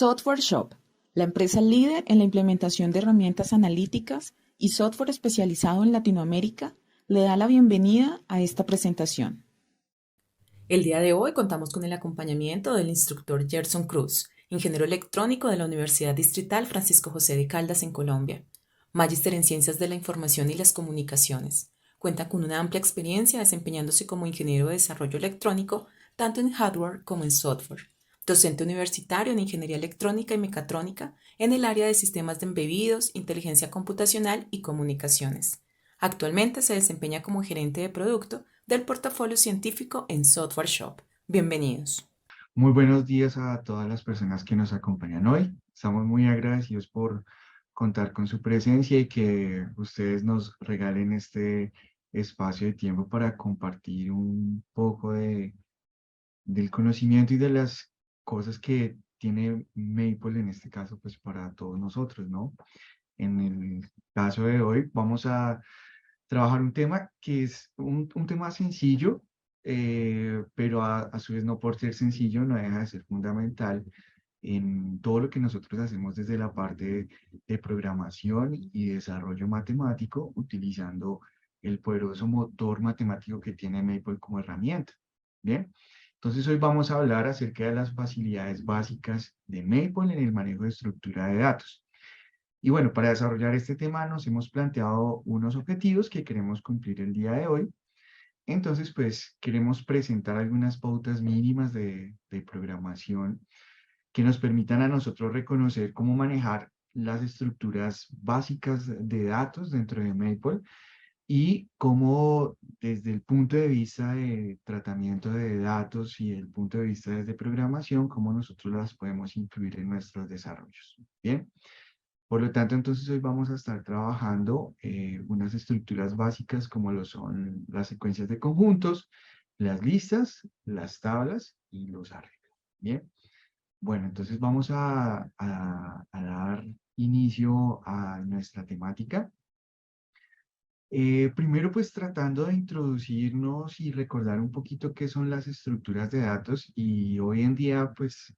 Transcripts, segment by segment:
Software Shop, la empresa líder en la implementación de herramientas analíticas y software especializado en Latinoamérica, le da la bienvenida a esta presentación. El día de hoy contamos con el acompañamiento del instructor Gerson Cruz, ingeniero electrónico de la Universidad Distrital Francisco José de Caldas en Colombia, magíster en Ciencias de la Información y las Comunicaciones. Cuenta con una amplia experiencia desempeñándose como ingeniero de desarrollo electrónico, tanto en hardware como en software. Docente universitario en Ingeniería Electrónica y Mecatrónica en el área de sistemas de embebidos, inteligencia computacional y comunicaciones. Actualmente se desempeña como gerente de producto del portafolio científico en Software Shop. Bienvenidos. Muy buenos días a todas las personas que nos acompañan hoy. Estamos muy agradecidos por contar con su presencia y que ustedes nos regalen este espacio de tiempo para compartir un poco del conocimiento y de las cosas que tiene Maple en este caso, pues para todos nosotros, ¿no? En el caso de hoy vamos a trabajar un tema que es un tema sencillo, pero a su vez no por ser sencillo no deja de ser fundamental en todo lo que nosotros hacemos desde la parte de programación y desarrollo matemático, utilizando el poderoso motor matemático que tiene Maple como herramienta. Bien, entonces hoy vamos a hablar acerca de las facilidades básicas de Maple en el manejo de estructura de datos. Y bueno, para desarrollar este tema nos hemos planteado unos objetivos que queremos cumplir el día de hoy. Entonces, pues queremos presentar algunas pautas mínimas de programación que nos permitan a nosotros reconocer cómo manejar las estructuras básicas de datos dentro de Maple y cómo desde el punto de vista de tratamiento de datos y el punto de vista desde programación, cómo nosotros las podemos incluir en nuestros desarrollos. Bien. Por lo tanto, entonces hoy vamos a estar trabajando unas estructuras básicas como lo son las secuencias de conjuntos, las listas, las tablas y los arreglos. Bien, bueno, entonces vamos a dar inicio a nuestra temática. Primero, pues tratando de introducirnos y recordar un poquito qué son las estructuras de datos y hoy en día, pues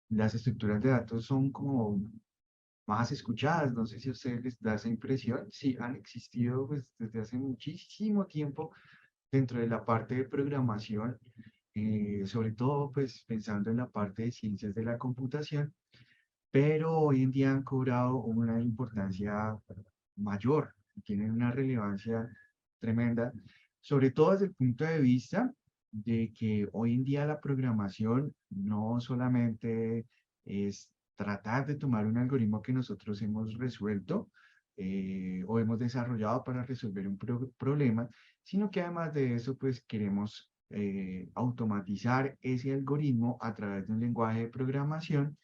las estructuras de datos son como más escuchadas. No sé si a ustedes les da esa impresión. Sí, han existido pues, desde hace muchísimo tiempo dentro de la parte de programación, sobre todo pues pensando en la parte de ciencias de la computación, pero hoy en día han cobrado una importancia mayor, tienen una relevancia tremenda, sobre todo desde el punto de vista de que hoy en día la programación no solamente es tratar de tomar un algoritmo que nosotros hemos resuelto o hemos desarrollado para resolver un problema, sino que además de eso, pues queremos automatizar ese algoritmo a través de un lenguaje de programación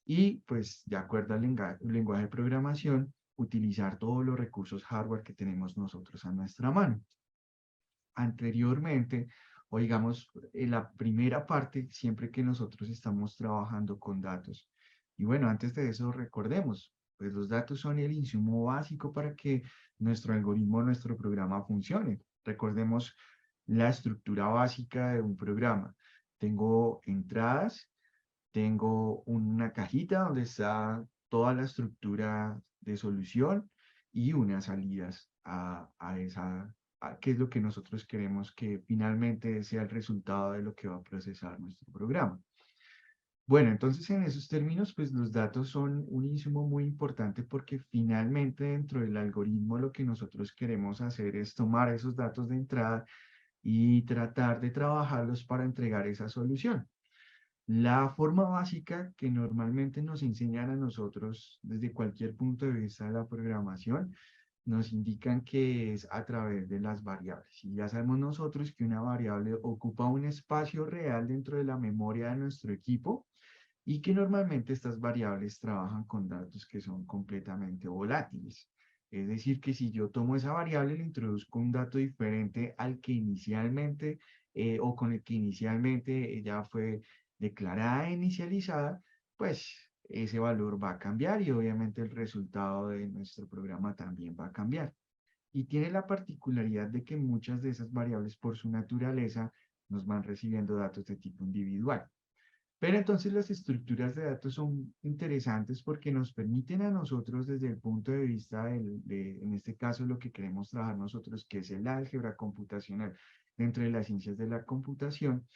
y pues de acuerdo al lenguaje de programación, utilizar todos los recursos hardware que tenemos nosotros a nuestra mano. Anteriormente, o digamos, en la primera parte, siempre que nosotros estamos trabajando con datos. Y bueno, antes de eso, recordemos, pues los datos son el insumo básico para que nuestro algoritmo, nuestro programa funcione. Recordemos la estructura básica de un programa. Tengo entradas, tengo una cajita donde está toda la estructura de solución y unas salidas a esa, qué es lo que nosotros queremos que finalmente sea el resultado de lo que va a procesar nuestro programa. Bueno, entonces en esos términos, pues los datos son un insumo muy importante porque finalmente dentro del algoritmo lo que nosotros queremos hacer es tomar esos datos de entrada y tratar de trabajarlos para entregar esa solución. La forma básica que normalmente nos enseñan a nosotros desde cualquier punto de vista de la programación, nos indican que es a través de las variables. Y ya sabemos nosotros que una variable ocupa un espacio real dentro de la memoria de nuestro equipo y que normalmente estas variables trabajan con datos que son completamente volátiles. Es decir, que si yo tomo esa variable, le introduzco un dato diferente al que inicialmente o con el que inicialmente ella fue declarada e inicializada, pues ese valor va a cambiar y obviamente el resultado de nuestro programa también va a cambiar. Y tiene la particularidad de que muchas de esas variables por su naturaleza nos van recibiendo datos de tipo individual. Pero entonces las estructuras de datos son interesantes porque nos permiten a nosotros desde el punto de vista en este caso, lo que queremos trabajar nosotros, que es el álgebra computacional dentro de las ciencias de la computación,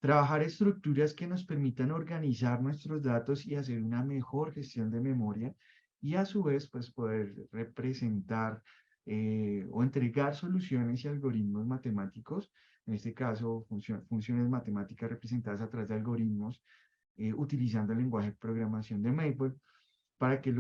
trabajar estructuras que nos permitan organizar nuestros datos y hacer una mejor gestión de memoria y a su vez pues poder representar o entregar soluciones y algoritmos matemáticos, en este caso funciones matemáticas representadas a través de algoritmos utilizando el lenguaje de programación de Maple para que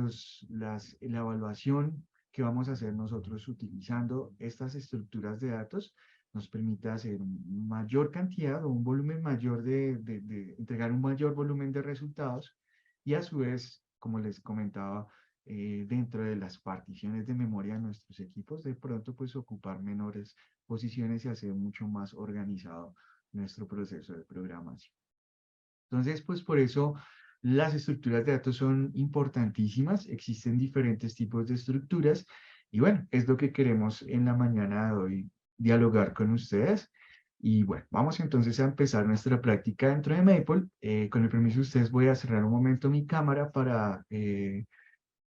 la evaluación que vamos a hacer nosotros utilizando estas estructuras de datos nos permita hacer mayor cantidad o un volumen mayor entregar un mayor volumen de resultados y a su vez, como les comentaba, dentro de las particiones de memoria de nuestros equipos, de pronto pues ocupar menores posiciones y hacer mucho más organizado nuestro proceso de programación. Entonces, pues por eso las estructuras de datos son importantísimas, existen diferentes tipos de estructuras y bueno, es lo que queremos en la mañana de hoy dialogar con ustedes. Y bueno, vamos entonces a empezar nuestra práctica dentro de Maple. Con el permiso de ustedes voy a cerrar un momento mi cámara para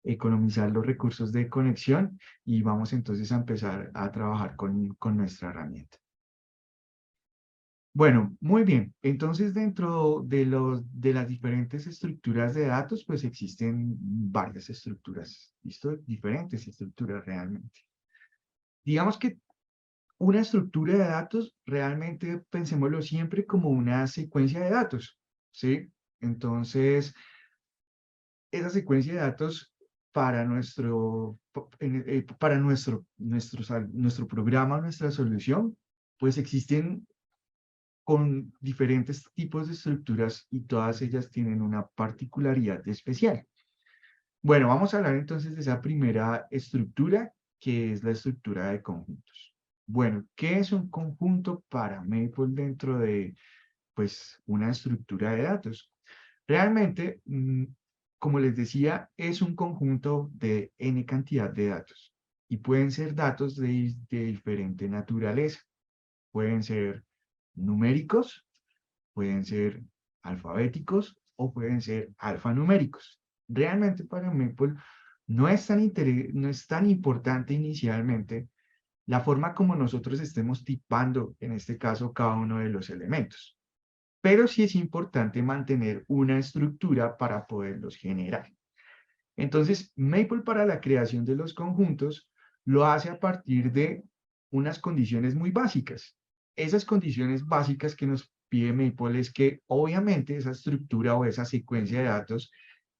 economizar los recursos de conexión y vamos entonces a empezar a trabajar con nuestra herramienta. Bueno, muy bien. Entonces, dentro de las diferentes estructuras de datos, pues existen varias estructuras, ¿listo? Diferentes estructuras realmente. Digamos que una estructura de datos, realmente pensémoslo siempre como una secuencia de datos, ¿sí? Entonces, esa secuencia de datos para nuestro programa, nuestra solución, pues existen con diferentes tipos de estructuras y todas ellas tienen una particularidad especial. Bueno, vamos a hablar entonces de esa primera estructura, que es la estructura de conjuntos. Bueno, ¿qué es un conjunto para Maple dentro de, pues, una estructura de datos? Realmente, como les decía, es un conjunto de n cantidad de datos y pueden ser datos de diferente naturaleza. Pueden ser numéricos, pueden ser alfabéticos o pueden ser alfanuméricos. Realmente para Maple no es tan importante inicialmente la forma como nosotros estemos tipando, en este caso, cada uno de los elementos. Pero sí es importante mantener una estructura para poderlos generar. Entonces, Maple para la creación de los conjuntos lo hace a partir de unas condiciones muy básicas. Esas condiciones básicas que nos pide Maple es que obviamente esa estructura o esa secuencia de datos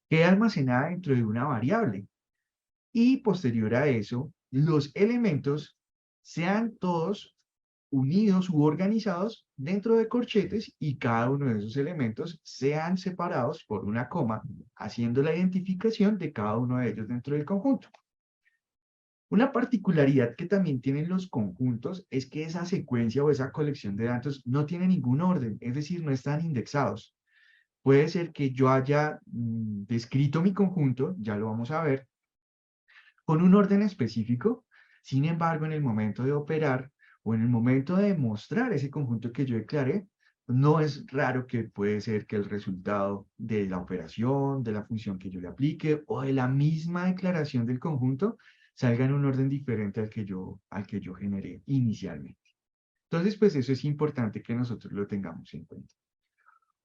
quede almacenada dentro de una variable y posterior a eso, los elementos sean todos unidos u organizados dentro de corchetes y cada uno de esos elementos sean separados por una coma, haciendo la identificación de cada uno de ellos dentro del conjunto. Una particularidad que también tienen los conjuntos es que esa secuencia o esa colección de datos no tiene ningún orden, es decir, no están indexados. Puede ser que yo haya descrito mi conjunto, ya lo vamos a ver, con un orden específico. Sin embargo, en el momento de operar o en el momento de mostrar ese conjunto que yo declaré, no es raro que puede ser que el resultado de la operación, de la función que yo le aplique o de la misma declaración del conjunto salga en un orden diferente al que yo generé inicialmente. Entonces, pues eso es importante que nosotros lo tengamos en cuenta.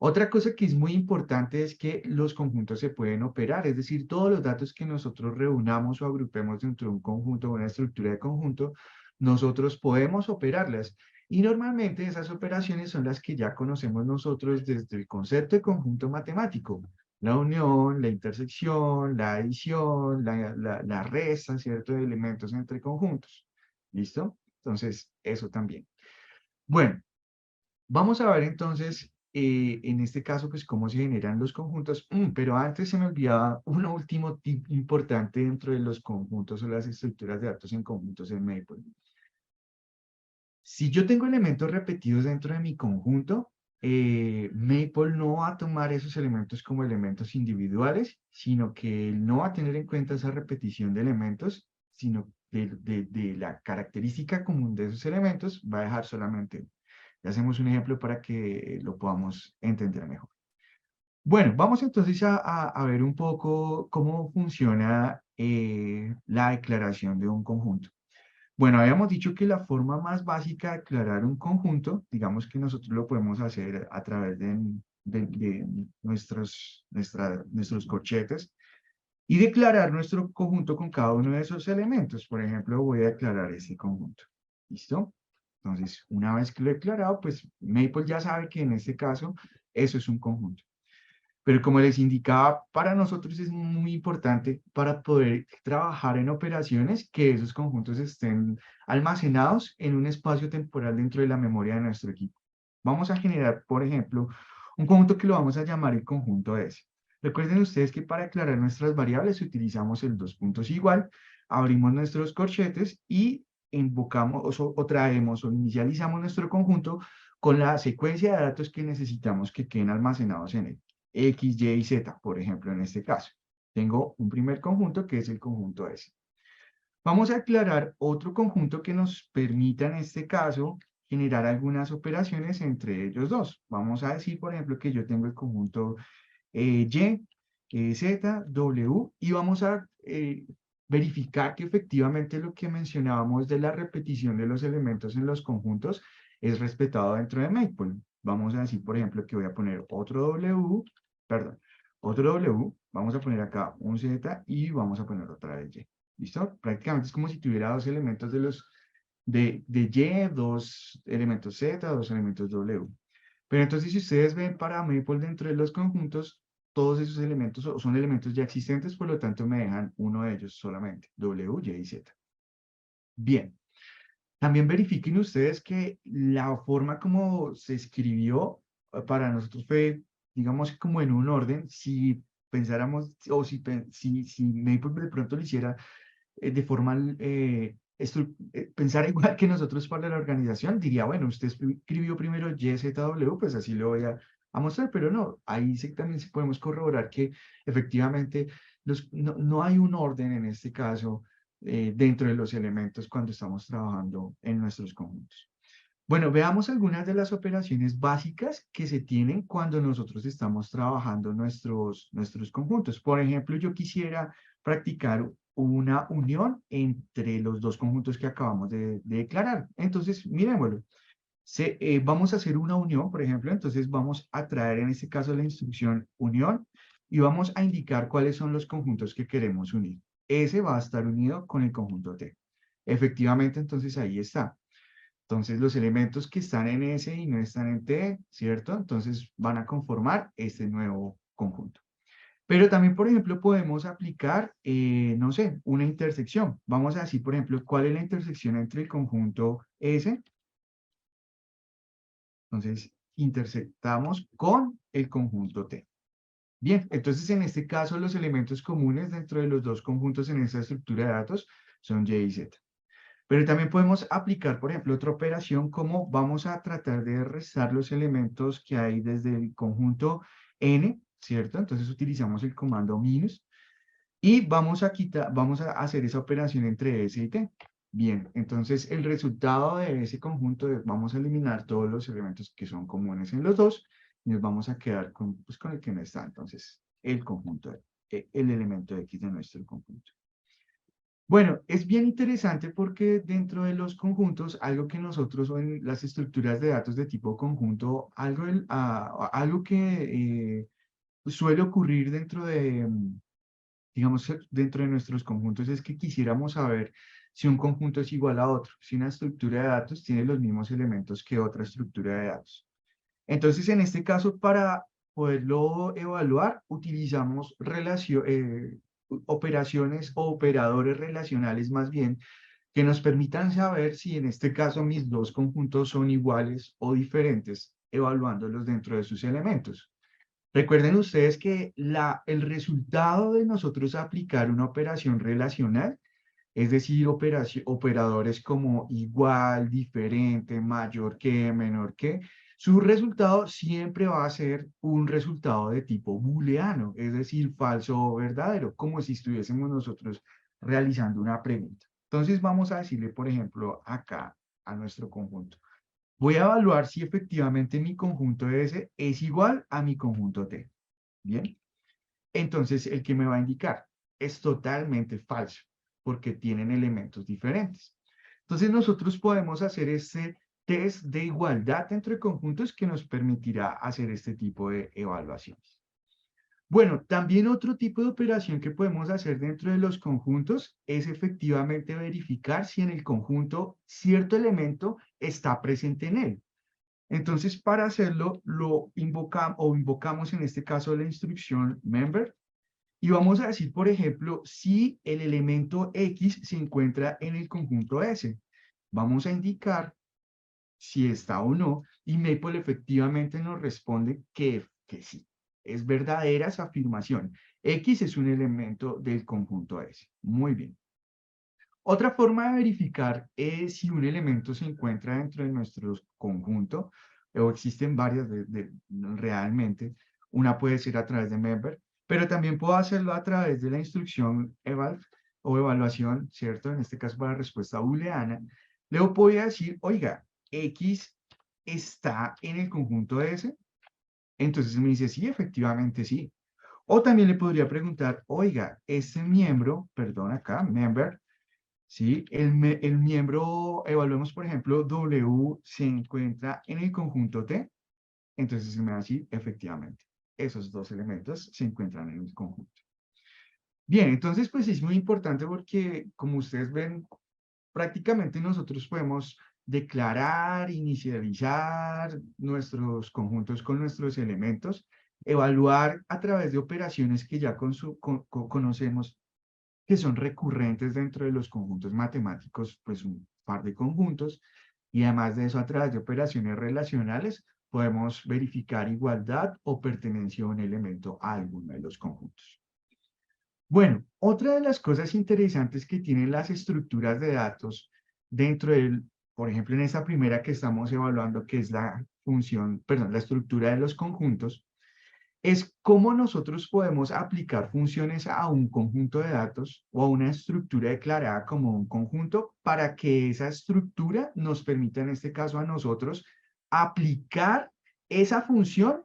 Otra cosa que es muy importante es que los conjuntos se pueden operar, es decir, todos los datos que nosotros reunamos o agrupemos dentro de un conjunto o una estructura de conjunto, nosotros podemos operarlas. Y normalmente esas operaciones son las que ya conocemos nosotros desde el concepto de conjunto matemático. La unión, la intersección, la adición, la resta, ¿cierto?, de elementos entre conjuntos. ¿Listo? Entonces, eso también. Bueno, vamos a ver entonces, en este caso, pues cómo se generan los conjuntos. Pero antes se me olvidaba un último tip importante dentro de los conjuntos o las estructuras de datos en conjuntos en Maple. Si yo tengo elementos repetidos dentro de mi conjunto, Maple no va a tomar esos elementos como elementos individuales, sino que no va a tener en cuenta esa repetición de elementos, sino de la característica común de esos elementos, va a dejar solamente uno. Y hacemos un ejemplo para que lo podamos entender mejor. Bueno, vamos entonces a ver un poco cómo funciona la declaración de un conjunto. Bueno, habíamos dicho que la forma más básica de declarar un conjunto, digamos que nosotros lo podemos hacer a través de nuestros corchetes y declarar nuestro conjunto con cada uno de esos elementos. Por ejemplo, voy a declarar este conjunto. ¿Listo? Entonces, una vez que lo he declarado, pues Maple ya sabe que en este caso eso es un conjunto. Pero como les indicaba, para nosotros es muy importante para poder trabajar en operaciones que esos conjuntos estén almacenados en un espacio temporal dentro de la memoria de nuestro equipo. Vamos a generar, por ejemplo, un conjunto que lo vamos a llamar el conjunto S. Recuerden ustedes que para aclarar nuestras variables utilizamos el dos puntos igual, abrimos nuestros corchetes y invocamos o traemos o inicializamos nuestro conjunto con la secuencia de datos que necesitamos que queden almacenados en él. X, Y y Z, por ejemplo, en este caso. Tengo un primer conjunto que es el conjunto S. Vamos a aclarar otro conjunto que nos permita, en este caso, generar algunas operaciones entre ellos dos. Vamos a decir, por ejemplo, que yo tengo el conjunto Y, Z, W, y vamos a verificar que efectivamente lo que mencionábamos de la repetición de los elementos en los conjuntos es respetado dentro de Maple. Vamos a decir, por ejemplo, que voy a poner otro W, perdón, otro W, vamos a poner acá un Z y vamos a poner otra vez Y. ¿Listo? Prácticamente es como si tuviera dos elementos de Y, dos elementos Z, dos elementos W. Pero entonces, si ustedes ven para Maple dentro de los conjuntos, todos esos elementos son elementos ya existentes, por lo tanto me dejan uno de ellos solamente, W, Y y Z. Bien, también verifiquen ustedes que la forma como se escribió para nosotros fue, digamos, como en un orden. Si pensáramos, o si Maple de pronto lo hiciera de forma, pensar igual que nosotros para la organización, diría, bueno, usted escribió primero YZW, pues así lo voy a mostrar, pero no, ahí también podemos corroborar que efectivamente no hay un orden en este caso dentro de los elementos cuando estamos trabajando en nuestros conjuntos. Bueno, veamos algunas de las operaciones básicas que se tienen cuando nosotros estamos trabajando nuestros conjuntos. Por ejemplo, yo quisiera practicar una unión entre los dos conjuntos que acabamos de declarar. Entonces, miremoslo. Vamos a hacer una unión, por ejemplo, entonces vamos a traer en este caso la instrucción unión y vamos a indicar cuáles son los conjuntos que queremos unir. S va a estar unido con el conjunto T. Efectivamente, entonces ahí está. Entonces, los elementos que están en S y no están en T, ¿cierto? Entonces, van a conformar este nuevo conjunto. Pero también, por ejemplo, podemos aplicar, no sé, una intersección. Vamos a decir, por ejemplo, cuál es la intersección entre el conjunto S. Entonces, intersectamos con el conjunto T. Bien, entonces en este caso los elementos comunes dentro de los dos conjuntos en esta estructura de datos son Y y Z. Pero también podemos aplicar, por ejemplo, otra operación como vamos a tratar de restar los elementos que hay desde el conjunto n, ¿cierto? Entonces utilizamos el comando minus y vamos a hacer esa operación entre S y T. Bien, entonces el resultado de ese conjunto es, vamos a eliminar todos los elementos que son comunes en los dos y nos vamos a quedar con, pues, con el que no está. Entonces, el conjunto, el elemento X de nuestro conjunto. Bueno, es bien interesante porque dentro de los conjuntos, algo que nosotros o en las estructuras de datos de tipo conjunto, algo que suele ocurrir dentro de, digamos, dentro de nuestros conjuntos es que quisiéramos saber si un conjunto es igual a otro, si una estructura de datos tiene los mismos elementos que otra estructura de datos. Entonces, en este caso, para poderlo evaluar, utilizamos operaciones o operadores relacionales más bien que nos permitan saber si en este caso mis dos conjuntos son iguales o diferentes, evaluándolos dentro de sus elementos. Recuerden ustedes que el resultado de nosotros aplicar una operación relacional, es decir, operadores como igual, diferente, mayor que, menor que, su resultado siempre va a ser un resultado de tipo booleano, es decir, falso o verdadero, como si estuviésemos nosotros realizando una pregunta. Entonces vamos a decirle, por ejemplo, acá a nuestro conjunto. Voy a evaluar si efectivamente mi conjunto S es igual a mi conjunto T. Bien, entonces el que me va a indicar es totalmente falso, porque tienen elementos diferentes. Entonces nosotros podemos hacer este test de igualdad entre conjuntos que nos permitirá hacer este tipo de evaluaciones. Bueno, también otro tipo de operación que podemos hacer dentro de los conjuntos es efectivamente verificar si en el conjunto cierto elemento está presente en él. Entonces, para hacerlo, lo invocamos en este caso la instrucción member y vamos a decir, por ejemplo, si el elemento X se encuentra en el conjunto S. Vamos a indicar si está o no, y Maple efectivamente nos responde que sí. Es verdadera esa afirmación. X es un elemento del conjunto S. Muy bien. Otra forma de verificar es si un elemento se encuentra dentro de nuestro conjunto, o existen varias realmente. Una puede ser a través de member, pero también puedo hacerlo a través de la instrucción eval o evaluación, ¿cierto? En este caso para respuesta booleana. Luego podría decir, oiga, X está en el conjunto S. Entonces me dice, sí, efectivamente sí. O también le podría preguntar, oiga, este miembro, perdón acá, member, ¿sí? El miembro, evaluemos por ejemplo, W se encuentra en el conjunto T, entonces se me va a decir, efectivamente, esos dos elementos se encuentran en el conjunto. Bien, entonces pues es muy importante porque como ustedes ven, prácticamente nosotros podemos declarar, inicializar nuestros conjuntos con nuestros elementos, evaluar a través de operaciones que ya conocemos que son recurrentes dentro de los conjuntos matemáticos, pues un par de conjuntos, y además de eso, a través de operaciones relacionales, podemos verificar igualdad o pertenencia de un elemento a alguno de los conjuntos. Bueno, otra de las cosas interesantes que tienen las estructuras de datos dentro del, por ejemplo, en esta primera que estamos evaluando, que es la función, perdón, la estructura de los conjuntos, es cómo nosotros podemos aplicar funciones a un conjunto de datos o a una estructura declarada como un conjunto para que esa estructura nos permita, en este caso a nosotros, aplicar esa función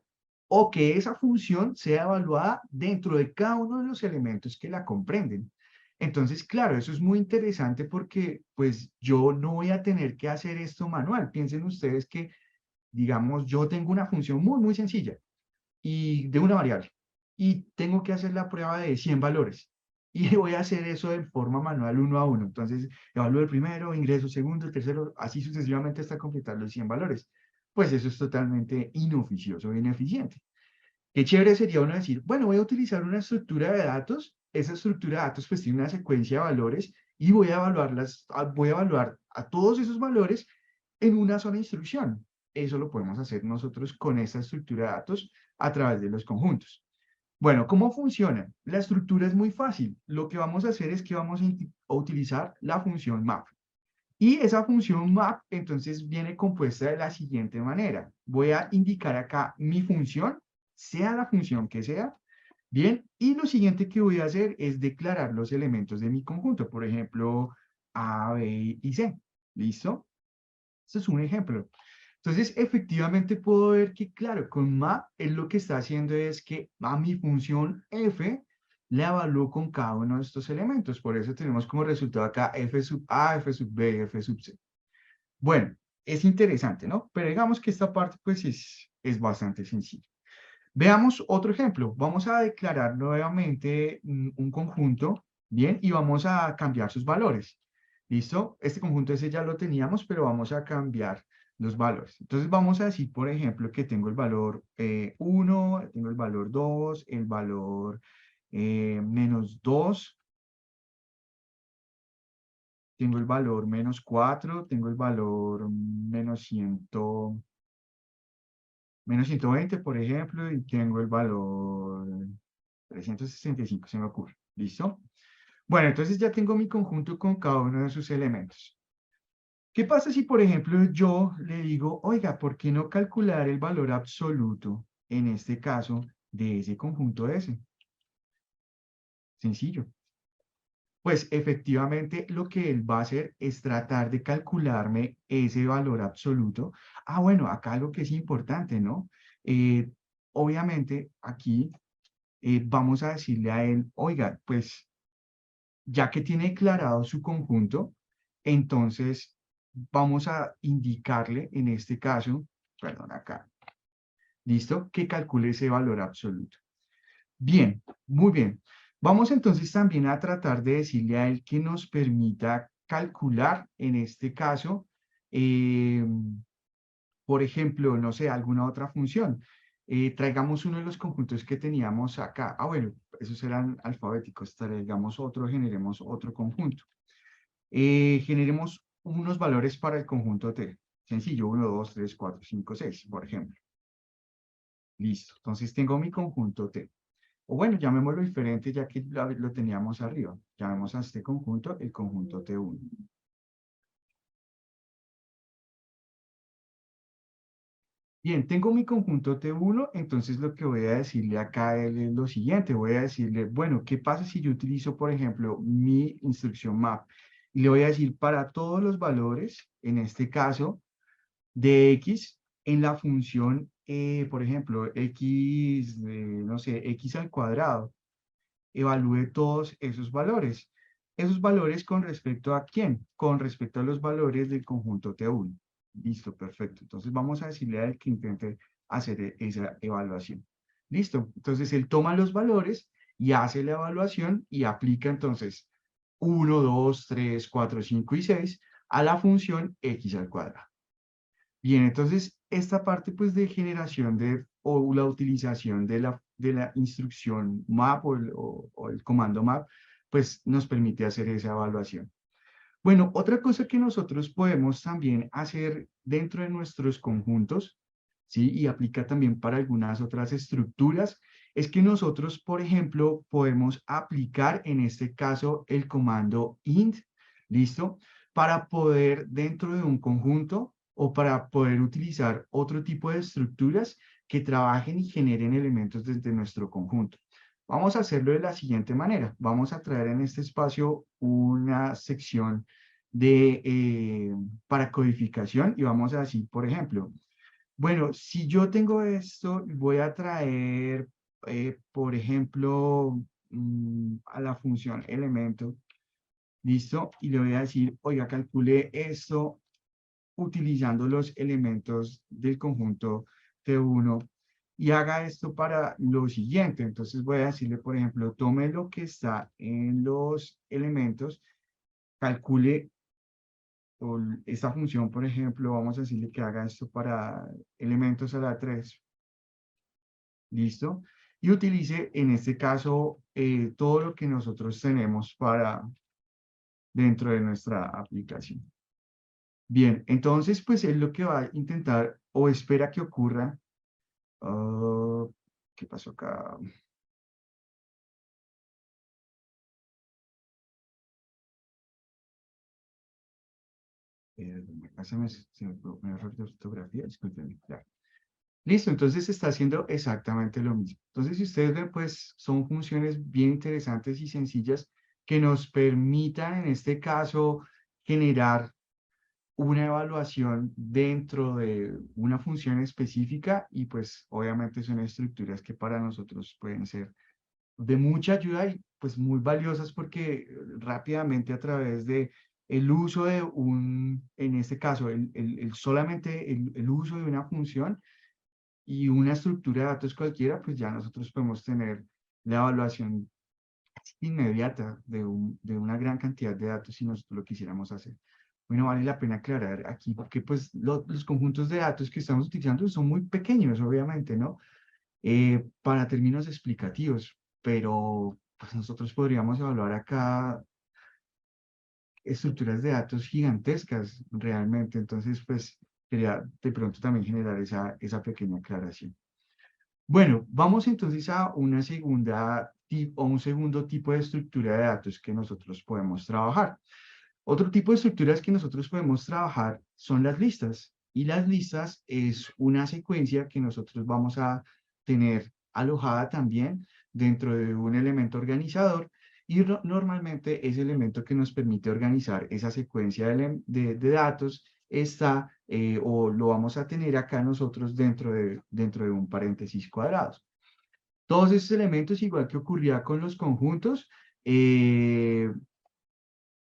o que esa función sea evaluada dentro de cada uno de los elementos que la comprenden. Entonces, claro, eso es muy interesante porque pues yo no voy a tener que hacer esto manual. Piensen ustedes que, digamos, yo tengo una función muy sencilla y de una variable y tengo que hacer la prueba de 100 valores y voy a hacer eso de forma manual uno a uno. Entonces, evalúo el primero, ingreso el segundo, el tercero, así sucesivamente hasta completar los 100 valores. Pues eso es totalmente inoficioso e ineficiente. Qué chévere sería uno decir, bueno, voy a utilizar una estructura de datos, esa estructura de datos pues tiene una secuencia de valores y voy a evaluarlas, voy a evaluar a todos esos valores en una sola instrucción. Eso lo podemos hacer nosotros con esta estructura de datos a través de los conjuntos. Bueno, ¿cómo funciona? La estructura es muy fácil. Lo que vamos a hacer es que vamos a utilizar la función map. Y esa función map entonces viene compuesta de la siguiente manera. Voy a indicar acá mi función, sea la función que sea, bien, y lo siguiente que voy a hacer es declarar los elementos de mi conjunto, por ejemplo, A, B y C. ¿Listo? Este es un ejemplo. Entonces, efectivamente puedo ver que, claro, con map, él lo que está haciendo es que a mi función f le evalúo con cada uno de estos elementos. Por eso tenemos como resultado acá f sub a, f sub b, f sub c. Bueno, es interesante, ¿no? Pero digamos que esta parte, pues, es bastante sencilla. Veamos otro ejemplo. Vamos a declarar nuevamente un conjunto, ¿bien? Y vamos a cambiar sus valores. ¿Listo? Este conjunto ese ya lo teníamos, pero vamos a cambiar los valores. Entonces vamos a decir, por ejemplo, que tengo el valor 1, tengo el valor 2, el valor -2, tengo el valor -4, tengo el valor -120, por ejemplo, y tengo el valor 365, se me ocurre. ¿Listo? Bueno, entonces ya tengo mi conjunto con cada uno de sus elementos. ¿Qué pasa si, por ejemplo, yo le digo, oiga, ¿por qué no calcular el valor absoluto, en este caso, de ese conjunto S? Sencillo. Pues efectivamente lo que él va a hacer es tratar de calcularme ese valor absoluto. Ah, bueno, acá lo que es importante, ¿no? Obviamente aquí vamos a decirle a él, oiga, pues ya que tiene declarado su conjunto, entonces vamos a indicarle en este caso, perdón, acá, ¿listo? Que calcule ese valor absoluto. Bien, muy bien. Vamos entonces también a tratar de decirle a él que nos permita calcular, en este caso, eh, por ejemplo, no sé, alguna otra función. Traigamos uno de los conjuntos que teníamos acá. Ah, bueno, esos eran alfabéticos. Traigamos otro, generemos otro conjunto. Generemos unos valores para el conjunto T. Sencillo, 1, 2, 3, 4, 5, 6, por ejemplo. Listo. Entonces tengo mi conjunto T. O bueno, llamémoslo diferente ya que lo teníamos arriba. Llamemos a este conjunto el conjunto T1. Bien, tengo mi conjunto T1, entonces lo que voy a decirle acá a él es lo siguiente. Voy a decirle, bueno, ¿qué pasa si yo utilizo, por ejemplo, mi instrucción map? Y le voy a decir para todos los valores, en este caso, de x, en la función, por ejemplo, x, no sé, x al cuadrado. Evalúe todos esos valores. Esos valores con respecto a quién? Con respecto a los valores del conjunto T1. Listo, perfecto. Entonces vamos a decirle a él que intente hacer esa evaluación. Listo. Entonces él toma los valores y hace la evaluación y aplica entonces 1, 2, 3, 4, 5 y 6 a la función x al cuadrado. Bien, entonces esta parte pues de generación o la utilización de la instrucción map o el comando map, pues nos permite hacer esa evaluación. Bueno, otra cosa que nosotros podemos también hacer dentro de nuestros conjuntos, ¿sí? Y aplica también para algunas otras estructuras, es que nosotros, por ejemplo, podemos aplicar en este caso el comando int, ¿listo? Para poder dentro de un conjunto o para poder utilizar otro tipo de estructuras que trabajen y generen elementos desde nuestro conjunto. Vamos a hacerlo de la siguiente manera. Vamos a traer en este espacio una sección para codificación y vamos a decir, por ejemplo, bueno, si yo tengo esto, voy a traer, por ejemplo, a la función elemento, ¿listo? Y le voy a decir, oiga, calcule esto utilizando los elementos del conjunto T1 y haga esto para lo siguiente. Entonces voy a decirle, por ejemplo, tome lo que está en los elementos, calcule esta función, por ejemplo, vamos a decirle que haga esto para elementos a la 3, ¿listo? Y utilice en este caso todo lo que nosotros tenemos para dentro de nuestra aplicación. Bien, entonces pues es lo que va a intentar o espera que ocurra. Ah, ¿qué pasó acá? Acá se me fue un error de ortografía, discúlpenme. Ya. Listo, entonces está haciendo exactamente lo mismo. Entonces, si ustedes ven, pues son funciones bien interesantes y sencillas que nos permitan, en este caso, generar una evaluación dentro de una función específica y pues obviamente son estructuras que para nosotros pueden ser de mucha ayuda y pues muy valiosas porque rápidamente a través de el uso de en este caso, solamente el uso de una función, y una estructura de datos cualquiera, pues ya nosotros podemos tener la evaluación inmediata de una gran cantidad de datos si nosotros lo quisiéramos hacer. Bueno, vale la pena aclarar aquí porque pues los conjuntos de datos que estamos utilizando son muy pequeños, obviamente, ¿no? Para términos explicativos, pero pues nosotros podríamos evaluar acá estructuras de datos gigantescas realmente, entonces pues quería de pronto también generar esa pequeña aclaración. Bueno, vamos entonces a un segundo tipo de estructura de datos que nosotros podemos trabajar. Otro tipo de estructuras que nosotros podemos trabajar son las listas. Y las listas es una secuencia que nosotros vamos a tener alojada también dentro de un elemento organizador. Y normalmente ese elemento que nos permite organizar esa secuencia de datos está o lo vamos a tener acá nosotros dentro de un paréntesis cuadrados. Todos esos elementos, igual que ocurría con los conjuntos, eh,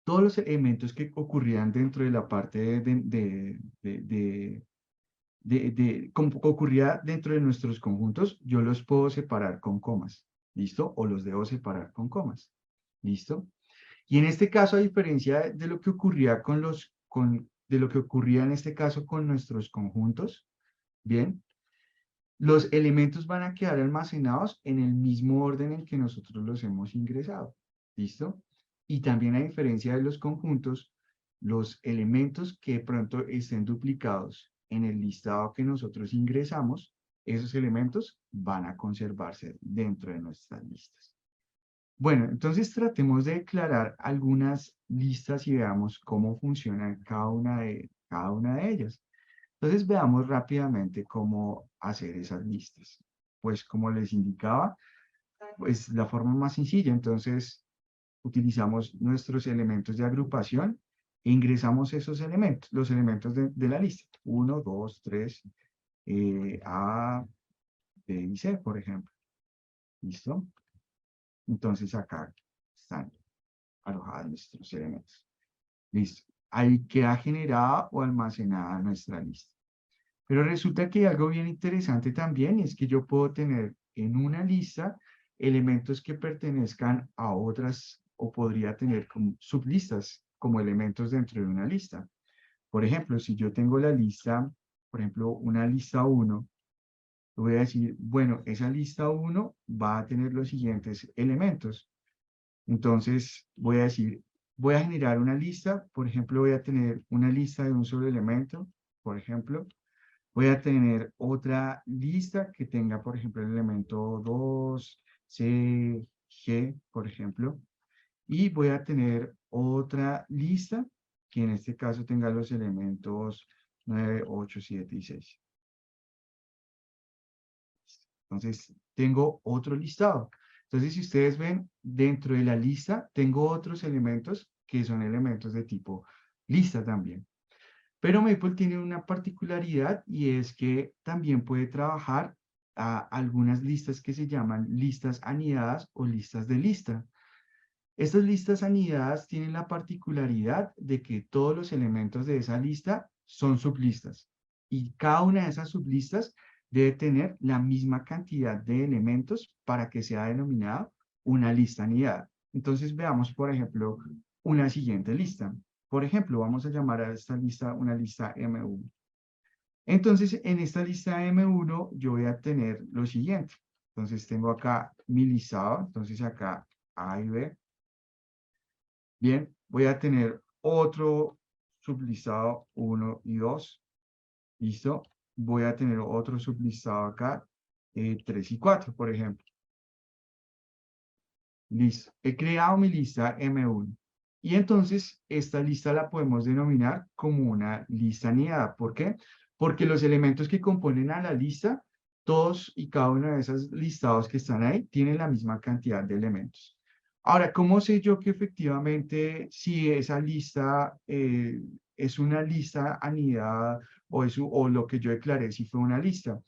todos los elementos que ocurrían dentro de la parte como ocurría dentro de nuestros conjuntos, yo los puedo separar con comas, ¿listo? O los debo separar con comas, ¿listo? Y en este caso, a diferencia de lo que ocurría de lo que ocurría en este caso con nuestros conjuntos, ¿bien? Los elementos van a quedar almacenados en el mismo orden en que nosotros los hemos ingresado, ¿listo? Y también a diferencia de los conjuntos, los elementos que de pronto estén duplicados en el listado que nosotros ingresamos, esos elementos van a conservarse dentro de nuestras listas. Bueno, entonces tratemos de declarar algunas listas y veamos cómo funciona cada una de ellas. Entonces veamos rápidamente cómo hacer esas listas. Pues como les indicaba, pues la forma más sencilla, entonces utilizamos nuestros elementos de agrupación e ingresamos esos elementos, los elementos de la lista. 1, 2, 3, A, B y C, por ejemplo. ¿Listo? Entonces acá están alojados nuestros elementos. Listo. Ahí queda generada o almacenada nuestra lista. Pero resulta que hay algo bien interesante también, y es que yo puedo tener en una lista elementos que pertenezcan a otras, o podría tener como sublistas, como elementos dentro de una lista. Por ejemplo, si yo tengo la lista, por ejemplo, una lista 1, voy a decir, bueno, esa lista 1 va a tener los siguientes elementos. Entonces, voy a decir, voy a generar una lista, por ejemplo, voy a tener una lista de un solo elemento, por ejemplo, voy a tener otra lista que tenga, por ejemplo, el elemento 2, C, G, por ejemplo. Y voy a tener otra lista que en este caso tenga los elementos 9, 8, 7 y 6. Entonces, tengo otro listado. Entonces, si ustedes ven, dentro de la lista tengo otros elementos que son elementos de tipo lista también. Pero Maple tiene una particularidad y es que también puede trabajar a algunas listas que se llaman listas anidadas o listas de lista. Estas listas anidadas tienen la particularidad de que todos los elementos de esa lista son sublistas y cada una de esas sublistas debe tener la misma cantidad de elementos para que sea denominada una lista anidada. Entonces veamos, por ejemplo, una siguiente lista. Por ejemplo, vamos a llamar a esta lista una lista M1. Entonces, en esta lista M1 yo voy a tener lo siguiente. Entonces, tengo acá mi listado. Entonces, acá A y B. Bien, voy a tener otro sublistado 1 y 2. ¿Listo? Voy a tener otro sublistado acá, 3 y 4, por ejemplo. Listo. He creado mi lista M1. Y entonces esta lista la podemos denominar como una lista anidada. ¿Por qué? Porque los elementos que componen a la lista, todos y cada uno de esos listados que están ahí, tienen la misma cantidad de elementos. Ahora, ¿cómo sé yo que efectivamente si esa lista es una lista anidada o lo que yo declaré si fue una lista?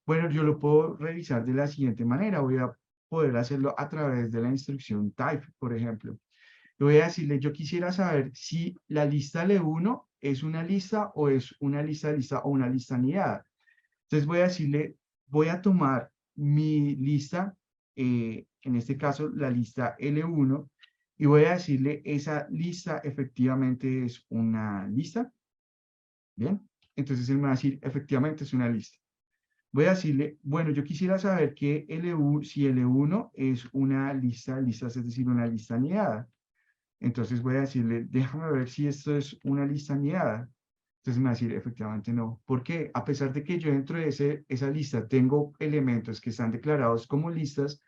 Bueno, yo lo puedo revisar de la siguiente manera. Voy a poder hacerlo a través de la instrucción type, por ejemplo. Le voy a decirle, yo quisiera saber si la lista L1 es una lista o es una lista de lista o una lista anidada. Entonces voy a decirle, voy a tomar mi lista, en este caso la lista L1, y voy a decirle, esa lista efectivamente es una lista. Bien, entonces él me va a decir, efectivamente es una lista. Voy a decirle, bueno, yo quisiera saber que si L1 es una lista de listas, es decir, una lista anidada. Entonces voy a decirle, déjame ver si esto es una lista anidada. Entonces me va a decir, efectivamente no. ¿Por qué? A pesar de que yo dentro de esa lista tengo elementos que están declarados como listas,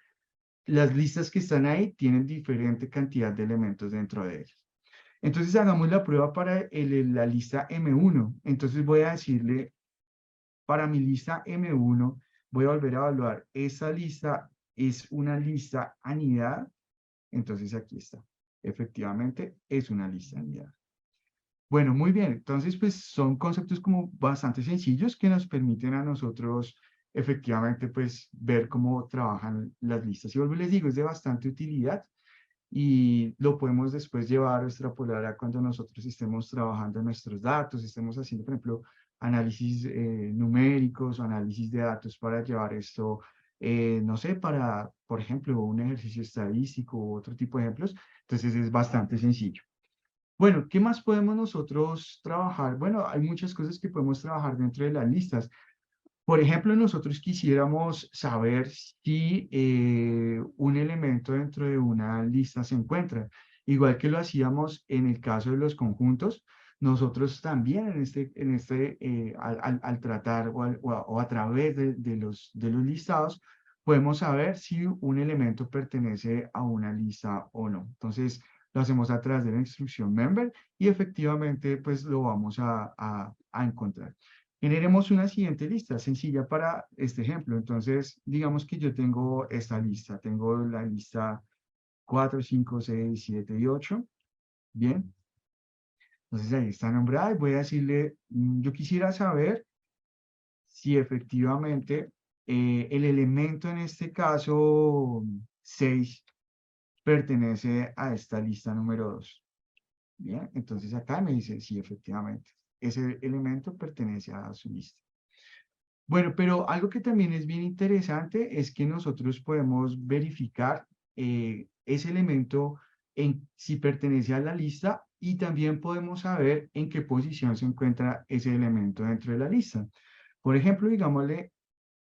las listas que están ahí tienen diferente cantidad de elementos dentro de ellas. Entonces hagamos la prueba para la lista M1. Entonces voy a decirle, para mi lista M1, voy a volver a evaluar, esa lista es una lista anidada. Entonces aquí está. Efectivamente, es una lista anidada. Bueno, muy bien. Entonces, pues son conceptos como bastante sencillos que nos permiten a nosotros efectivamente pues ver cómo trabajan las listas. Y vuelvo y les digo, es de bastante utilidad y lo podemos después llevar o extrapolar a cuando nosotros estemos trabajando en nuestros datos, estemos haciendo, por ejemplo, análisis numéricos o análisis de datos para llevar esto, no sé, para, por ejemplo, un ejercicio estadístico u otro tipo de ejemplos. Entonces es bastante sencillo. Bueno, ¿qué más podemos nosotros trabajar? Bueno, hay muchas cosas que podemos trabajar dentro de las listas. Por ejemplo, nosotros quisiéramos saber si un elemento dentro de una lista se encuentra. Igual que lo hacíamos en el caso de los conjuntos, nosotros también al tratar o a través de los listados, podemos saber si un elemento pertenece a una lista o no. Entonces, lo hacemos a través de la instrucción member y efectivamente, pues lo vamos a encontrar. Generemos una siguiente lista sencilla para este ejemplo. Entonces, digamos que yo tengo esta lista. Tengo la lista 4, 5, 6, 7 y 8. Bien. Entonces ahí está nombrada y voy a decirle, yo quisiera saber si efectivamente el elemento en este caso 6 pertenece a esta lista número 2. Bien. Entonces acá me dice, sí, efectivamente, ese elemento pertenece a su lista. Bueno, pero algo que también es bien interesante es que nosotros podemos verificar ese elemento en si pertenece a la lista y también podemos saber en qué posición se encuentra ese elemento dentro de la lista. Por ejemplo, digámosle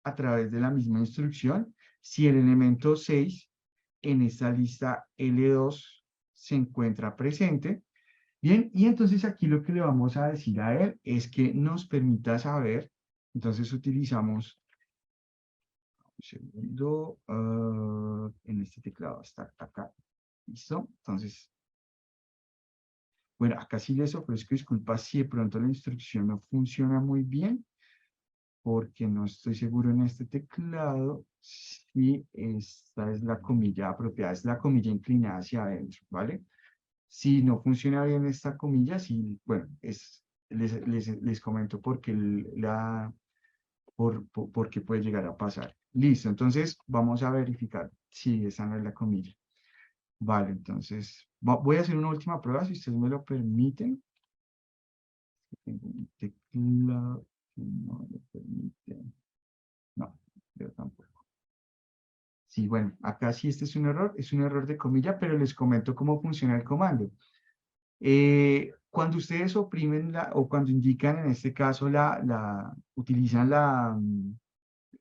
a través de la misma instrucción, si el elemento 6 en esta lista L2 se encuentra presente, bien, y entonces aquí lo que le vamos a decir a él es que nos permita saber, entonces utilizamos, un segundo, en este teclado está acá, listo, entonces, bueno, acá sí les ofrezco disculpas si de pronto la instrucción no funciona muy bien, porque no estoy seguro en este teclado si esta es la comilla apropiada, es la comilla inclinada hacia adentro, ¿vale? Si no funciona bien esta comilla, si, bueno, les comento porque porque puede llegar a pasar. Listo, entonces vamos a verificar si esa no es la comilla. Vale, entonces voy a hacer una última prueba, si ustedes me lo permiten. Tengo un teclado que no lo permite. No, yo tampoco. Sí, bueno, acá sí este es un error de comilla, pero les comento cómo funciona el comando. Cuando ustedes oprimen o cuando indican en este caso utilizan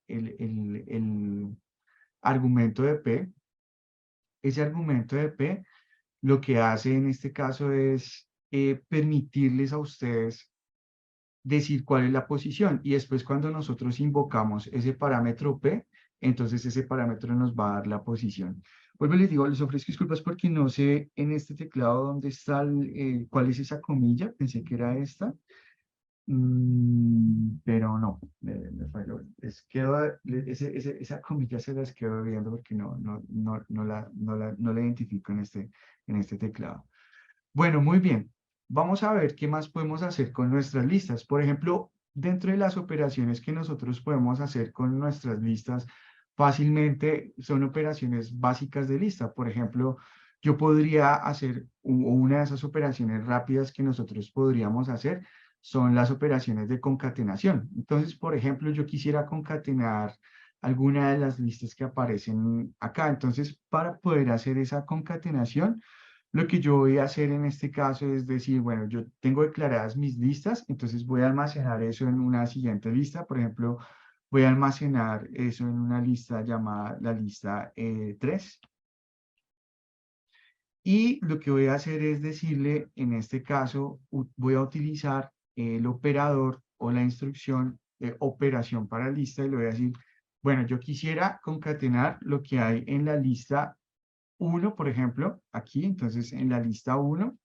el argumento de P, ese argumento de P lo que hace en este caso es permitirles a ustedes decir cuál es la posición y después cuando nosotros invocamos ese parámetro P, entonces ese parámetro nos va a dar la posición. Vuelvo y les digo, les ofrezco disculpas porque no sé en este teclado dónde está, cuál es esa comilla, pensé que era esta, pero no, me falló. Esa comilla se las quedo viendo porque no la identifico en este teclado. Bueno, muy bien. Vamos a ver qué más podemos hacer con nuestras listas. Por ejemplo, dentro de las operaciones que nosotros podemos hacer con nuestras listas, fácilmente son operaciones básicas de lista. Por ejemplo, yo podría hacer, una de esas operaciones rápidas que nosotros podríamos hacer son las operaciones de concatenación. Entonces, por ejemplo, yo quisiera concatenar alguna de las listas que aparecen acá. Entonces, para poder hacer esa concatenación, lo que yo voy a hacer en este caso es decir, bueno, yo tengo declaradas mis listas, entonces voy a almacenar eso en una siguiente lista. Por ejemplo, voy a almacenar eso en una lista llamada la lista 3. Y lo que voy a hacer es decirle, en este caso, voy a utilizar el operador o la instrucción de operación para lista y le voy a decir, bueno, yo quisiera concatenar lo que hay en la lista 1, por ejemplo, aquí, entonces en la lista 1,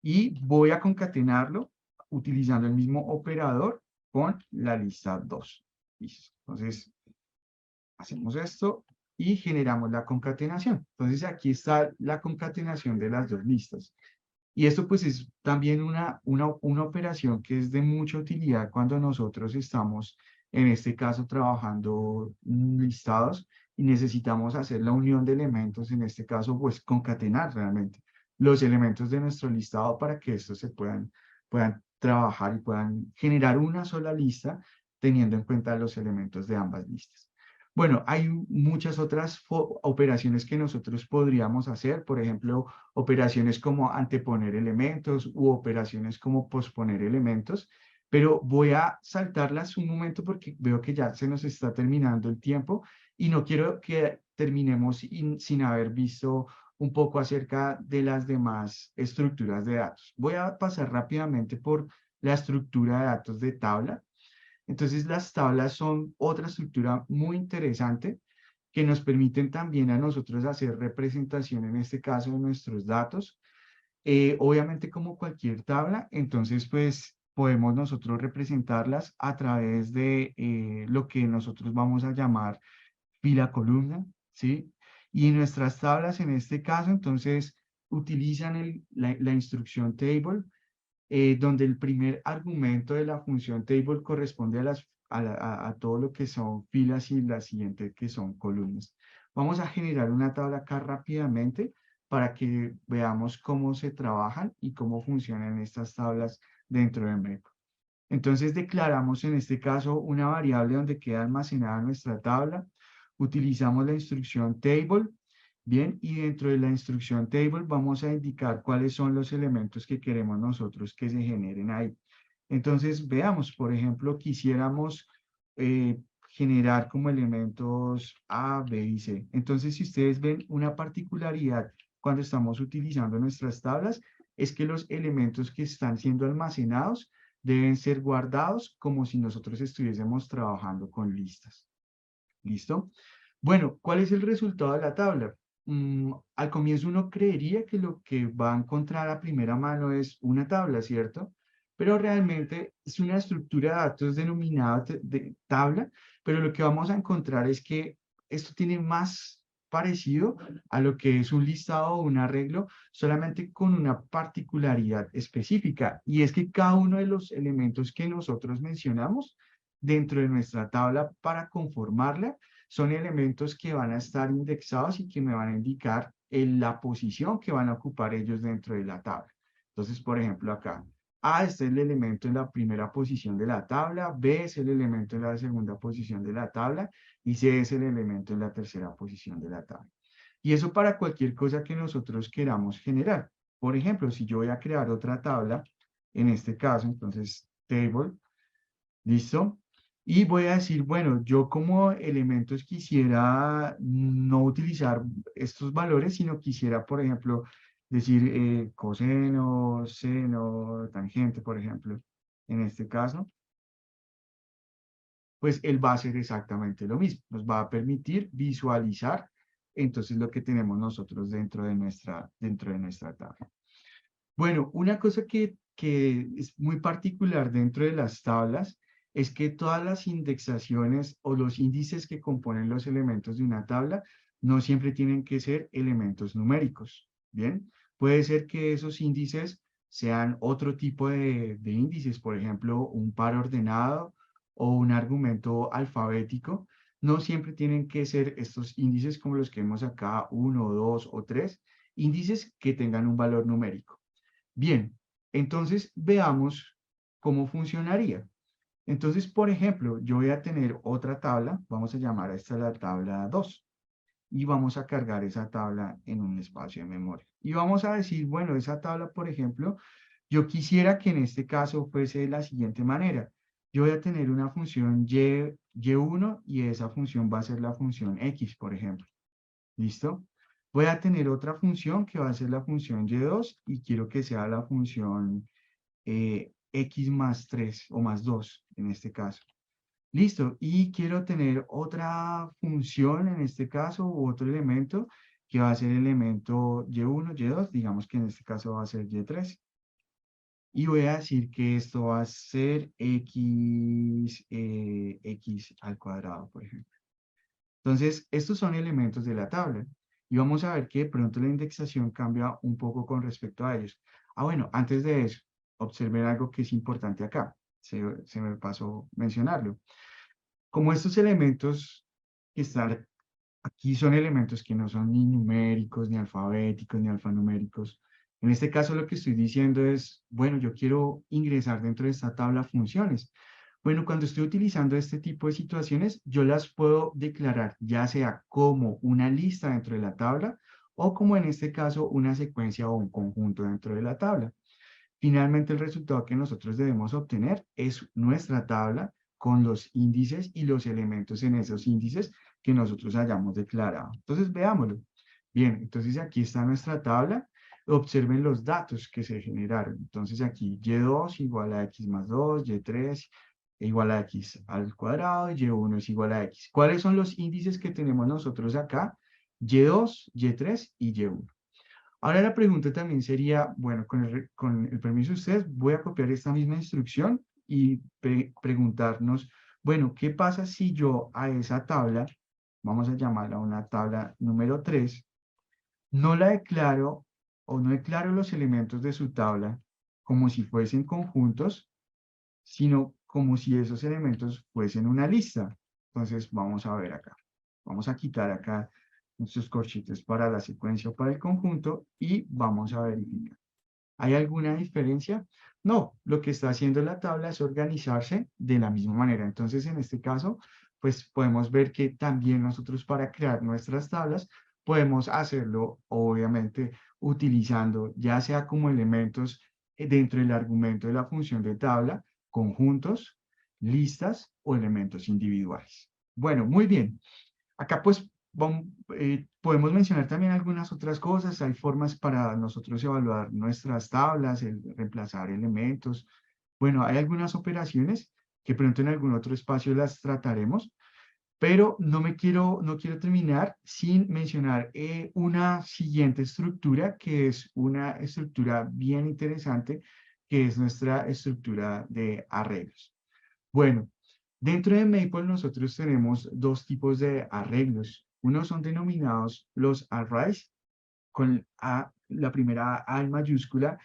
y voy a concatenarlo utilizando el mismo operador con la lista 2. Listo. Entonces, hacemos esto y generamos la concatenación. Entonces, aquí está la concatenación de las dos listas. Y esto pues es también una operación que es de mucha utilidad cuando nosotros estamos en este caso trabajando listados, y necesitamos hacer la unión de elementos, en este caso, pues concatenar realmente los elementos de nuestro listado para que estos puedan trabajar y puedan generar una sola lista teniendo en cuenta los elementos de ambas listas. Bueno, hay muchas otras operaciones que nosotros podríamos hacer, por ejemplo, operaciones como anteponer elementos u operaciones como posponer elementos, pero voy a saltarlas un momento porque veo que ya se nos está terminando el tiempo y no quiero que terminemos sin haber visto un poco acerca de las demás estructuras de datos. Voy a pasar rápidamente por la estructura de datos de tabla. Entonces, las tablas son otra estructura muy interesante que nos permiten también a nosotros hacer representación, en este caso, de nuestros datos. Obviamente, como cualquier tabla, entonces, pues, podemos nosotros representarlas a través de lo que nosotros vamos a llamar fila columna, ¿sí? Y en nuestras tablas, en este caso, entonces, utilizan la instrucción table, donde el primer argumento de la función table corresponde a todo lo que son filas y la siguiente que son columnas. Vamos a generar una tabla acá rápidamente para que veamos cómo se trabajan y cómo funcionan estas tablas dentro de Meco. Entonces declaramos en este caso una variable donde queda almacenada nuestra tabla. Utilizamos la instrucción table. Bien, y dentro de la instrucción table vamos a indicar cuáles son los elementos que queremos nosotros que se generen ahí. Entonces, veamos, por ejemplo, quisiéramos generar como elementos A, B y C. Entonces, si ustedes ven una particularidad cuando estamos utilizando nuestras tablas, es que los elementos que están siendo almacenados deben ser guardados como si nosotros estuviésemos trabajando con listas. ¿Listo? Bueno, ¿cuál es el resultado de la tabla? Al comienzo uno creería que lo que va a encontrar a primera mano es una tabla, ¿cierto? Pero realmente es una estructura de datos denominada de tabla, pero lo que vamos a encontrar es que esto tiene más parecido a lo que es un listado o un arreglo, solamente con una particularidad específica, y es que cada uno de los elementos que nosotros mencionamos dentro de nuestra tabla para conformarla son elementos que van a estar indexados y que me van a indicar la posición que van a ocupar ellos dentro de la tabla. Entonces, por ejemplo, acá, A este es el elemento en la primera posición de la tabla, B es el elemento en la segunda posición de la tabla y C es el elemento en la tercera posición de la tabla. Y eso para cualquier cosa que nosotros queramos generar. Por ejemplo, si yo voy a crear otra tabla, en este caso, entonces, table, ¿listo? Y voy a decir, bueno, yo como elementos quisiera no utilizar estos valores, sino quisiera, por ejemplo, decir coseno, seno, tangente, por ejemplo, en este caso, pues él va a hacer exactamente lo mismo. Nos va a permitir visualizar entonces lo que tenemos nosotros dentro de nuestra tabla. Bueno, una cosa que es muy particular dentro de las tablas es que todas las indexaciones o los índices que componen los elementos de una tabla no siempre tienen que ser elementos numéricos. Bien, puede ser que esos índices sean otro tipo de índices, por ejemplo, un par ordenado o un argumento alfabético. No siempre tienen que ser estos índices como los que vemos acá, uno, dos o tres, índices que tengan un valor numérico. Bien, entonces veamos cómo funcionaría. Entonces, por ejemplo, yo voy a tener otra tabla, vamos a llamar a esta la tabla 2, y vamos a cargar esa tabla en un espacio de memoria. Y vamos a decir, bueno, esa tabla, por ejemplo, yo quisiera que en este caso fuese de la siguiente manera. Yo voy a tener una función y1 y esa función va a ser la función x, por ejemplo. ¿Listo? Voy a tener otra función que va a ser la función y2 y quiero que sea la función x más 3 o más 2 en este caso. Listo. Y quiero tener otra función en este caso u otro elemento que va a ser el elemento y1, y2, digamos que en este caso va a ser y3. Y voy a decir que esto va a ser x al cuadrado, por ejemplo. Entonces, estos son elementos de la tabla y vamos a ver que de pronto la indexación cambia un poco con respecto a ellos. Ah, bueno, antes de eso, observen algo que es importante acá. Se me pasó mencionarlo. Como estos elementos que están aquí son elementos que no son ni numéricos, ni alfabéticos, ni alfanuméricos. En este caso lo que estoy diciendo es, bueno, yo quiero ingresar dentro de esta tabla funciones. Bueno, cuando estoy utilizando este tipo de situaciones, yo las puedo declarar ya sea como una lista dentro de la tabla o como en este caso una secuencia o un conjunto dentro de la tabla. Finalmente, el resultado que nosotros debemos obtener es nuestra tabla con los índices y los elementos en esos índices que nosotros hayamos declarado. Entonces, veámoslo. Bien, entonces aquí está nuestra tabla. Observen los datos que se generaron. Entonces, aquí y2 igual a x más 2, y3 igual a x al cuadrado, y1 es igual a x. ¿Cuáles son los índices que tenemos nosotros acá? Y2, y3 y y1. Ahora la pregunta también sería, bueno, con el permiso de ustedes, voy a copiar esta misma instrucción y preguntarnos, bueno, ¿qué pasa si yo a esa tabla, vamos a llamarla una tabla número 3, no la declaro o no declaro los elementos de su tabla como si fuesen conjuntos, sino como si esos elementos fuesen una lista? Entonces, vamos a ver acá. Vamos a quitar acá nuestros corchetes para la secuencia o para el conjunto y vamos a verificar. ¿Hay alguna diferencia? No, lo que está haciendo la tabla es organizarse de la misma manera. Entonces, en este caso, pues podemos ver que también nosotros para crear nuestras tablas podemos hacerlo, obviamente, utilizando ya sea como elementos dentro del argumento de la función de tabla, conjuntos, listas o elementos individuales. Bueno, muy bien. Acá pues podemos mencionar también algunas otras cosas. Hay formas para nosotros evaluar nuestras tablas, el reemplazar elementos. Bueno, hay algunas operaciones que pronto en algún otro espacio las trataremos, pero no quiero terminar sin mencionar una siguiente estructura que es una estructura bien interesante, que es nuestra estructura de arreglos. Bueno, dentro de Maple nosotros tenemos dos tipos de arreglos. Unos son denominados los arrays, con la primera A en mayúscula,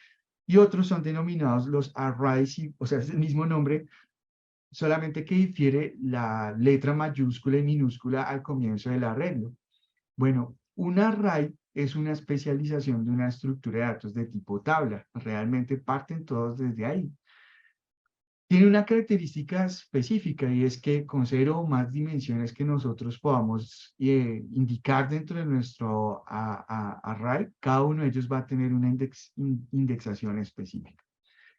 y otros son denominados los arrays, o sea, es el mismo nombre, solamente que difiere la letra mayúscula y minúscula al comienzo del arreglo. Bueno, un array es una especialización de una estructura de datos de tipo tabla. Realmente parten todos desde ahí. Tiene una característica específica y es que con cero o más dimensiones que nosotros podamos indicar dentro de nuestro array, cada uno de ellos va a tener una indexación específica.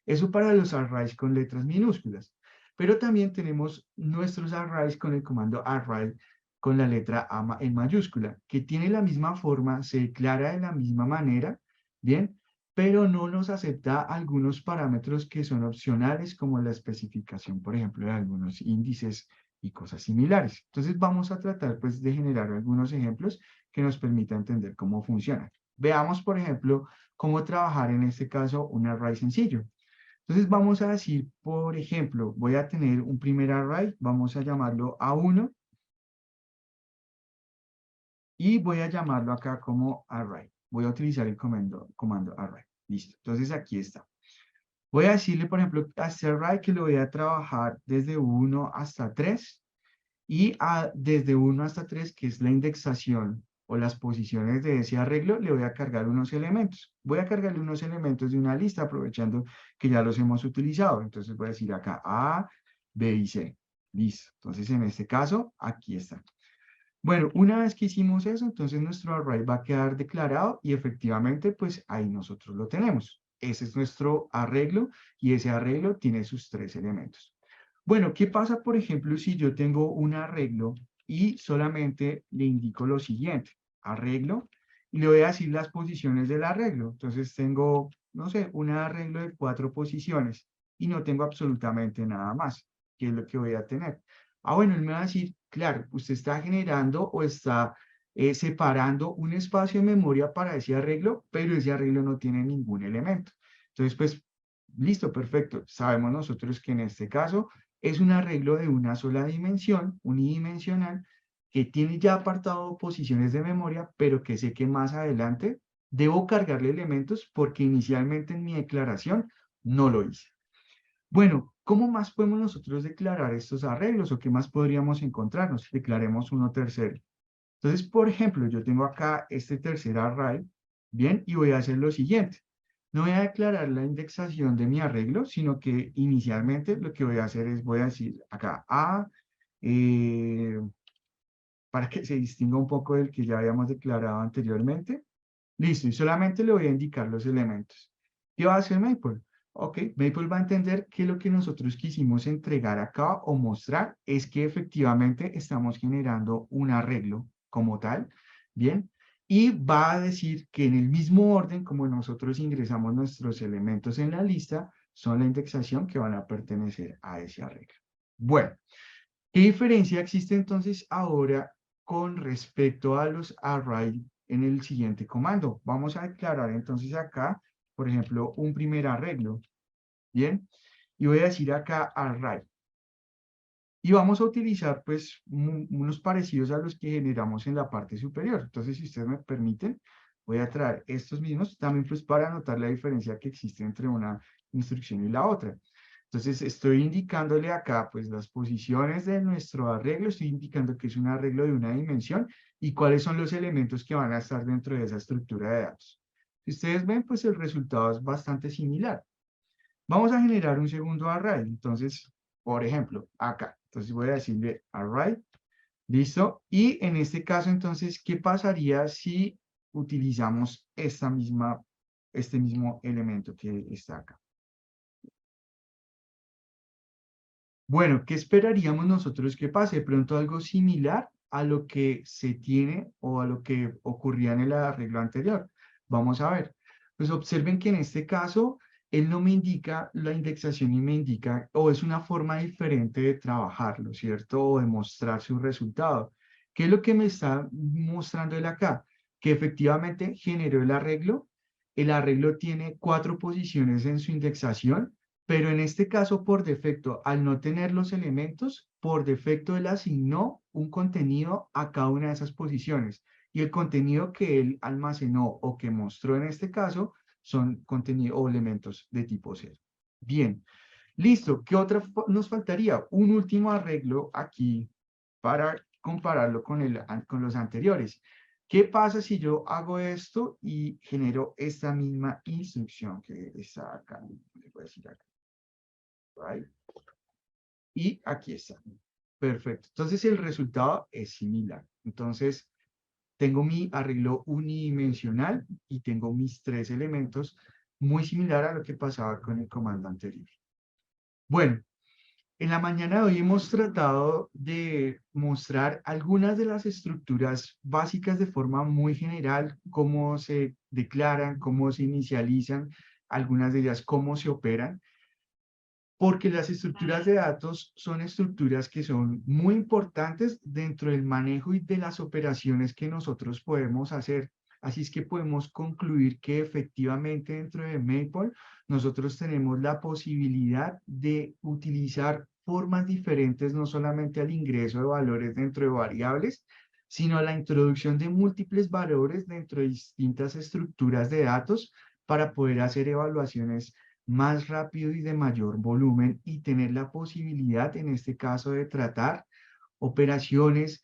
Eso para los arrays con letras minúsculas. Pero también tenemos nuestros arrays con el comando array con la letra A en mayúscula, que tiene la misma forma, se declara de la misma manera, ¿bien? Pero no nos acepta algunos parámetros que son opcionales, como la especificación, por ejemplo, de algunos índices y cosas similares. Entonces vamos a tratar pues de generar algunos ejemplos que nos permitan entender cómo funciona. Veamos, por ejemplo, cómo trabajar en este caso un array sencillo. Entonces vamos a decir, por ejemplo, voy a tener un primer array, vamos a llamarlo A1 y voy a llamarlo acá como array. Voy a utilizar el comando array. Listo. Entonces aquí está. Voy a decirle, por ejemplo, a este array que lo voy a trabajar desde 1 hasta 3 y desde 1 hasta 3, que es la indexación o las posiciones de ese arreglo, le voy a cargar unos elementos. Voy a cargarle unos elementos de una lista aprovechando que ya los hemos utilizado. Entonces voy a decir acá A, B y C. Listo. Entonces en este caso, aquí está. Bueno, una vez que hicimos eso, entonces nuestro array va a quedar declarado y efectivamente, pues ahí nosotros lo tenemos. Ese es nuestro arreglo y ese arreglo tiene sus tres elementos. Bueno, ¿qué pasa, por ejemplo, si yo tengo un arreglo y solamente le indico lo siguiente? Arreglo, y le voy a decir las posiciones del arreglo. Entonces tengo, no sé, un arreglo de 4 posiciones y no tengo absolutamente nada más. ¿Qué es lo que voy a tener? Bueno, él me va a decir, claro, usted está generando o está separando un espacio de memoria para ese arreglo, pero ese arreglo no tiene ningún elemento. Entonces, pues, listo, perfecto. Sabemos nosotros que en este caso es un arreglo de una sola dimensión, unidimensional, que tiene ya apartado posiciones de memoria, pero que sé que más adelante debo cargarle elementos porque inicialmente en mi declaración no lo hice. Bueno, ¿Cómo más podemos nosotros declarar estos arreglos o qué más podríamos encontrarnos? Declaremos uno tercero. Entonces, por ejemplo, yo tengo acá este tercer array, bien, y voy a hacer lo siguiente. No voy a declarar la indexación de mi arreglo, sino que inicialmente lo que voy a hacer es, voy a decir acá A, eh, para que se distinga un poco del que ya habíamos declarado anteriormente. Listo, y solamente le voy a indicar los elementos. ¿Qué va a hacer Maple? Ok, Maple va a entender que lo que nosotros quisimos entregar acá o mostrar es que efectivamente estamos generando un arreglo como tal, ¿bien? Y va a decir que en el mismo orden como nosotros ingresamos nuestros elementos en la lista, son la indexación que van a pertenecer a ese arreglo. Bueno, ¿qué diferencia existe entonces ahora con respecto a los array en el siguiente comando? Vamos a declarar entonces acá, por ejemplo, un primer arreglo, ¿bien? Y voy a decir acá array. Y vamos a utilizar pues unos parecidos a los que generamos en la parte superior. Entonces, si ustedes me permiten, voy a traer estos mismos también pues para notar la diferencia que existe entre una instrucción y la otra. Entonces, estoy indicándole acá pues las posiciones de nuestro arreglo, estoy indicando que es un arreglo de una dimensión y cuáles son los elementos que van a estar dentro de esa estructura de datos. Si ustedes ven, pues el resultado es bastante similar. Vamos a generar un segundo array. Entonces, por ejemplo, acá. Entonces voy a decirle array, listo. Y en este caso, entonces, ¿qué pasaría si utilizamos este mismo elemento que está acá? Bueno, ¿qué esperaríamos nosotros que pase? De pronto algo similar a lo que se tiene o a lo que ocurría en el arreglo anterior. Vamos a ver. Pues observen que en este caso, él no me indica la indexación y me indica, o es una forma diferente de trabajarlo, ¿cierto? O de mostrar su resultado. ¿Qué es lo que me está mostrando él acá? Que efectivamente generó el arreglo. El arreglo tiene 4 posiciones en su indexación, pero en este caso, por defecto, al no tener los elementos, por defecto él asignó un contenido a cada una de esas posiciones. Y el contenido que él almacenó o que mostró en este caso son contenido o elementos de tipo 0. Bien, listo. ¿Qué otra nos faltaría? Un último arreglo aquí para compararlo con los anteriores. ¿Qué pasa si yo hago esto y genero esta misma instrucción que está acá? Le voy a decir acá. Right? Y aquí está. Perfecto. Entonces el resultado es similar. Entonces tengo mi arreglo unidimensional y tengo mis 3 elementos muy similar a lo que pasaba con el comando anterior. Bueno, en la mañana de hoy hemos tratado de mostrar algunas de las estructuras básicas de forma muy general, cómo se declaran, cómo se inicializan, algunas de ellas cómo se operan. Porque las estructuras de datos son estructuras que son muy importantes dentro del manejo y de las operaciones que nosotros podemos hacer. Así es que podemos concluir que efectivamente dentro de Maple nosotros tenemos la posibilidad de utilizar formas diferentes, no solamente al ingreso de valores dentro de variables, sino a la introducción de múltiples valores dentro de distintas estructuras de datos para poder hacer evaluaciones más rápido y de mayor volumen y tener la posibilidad, en este caso, de tratar operaciones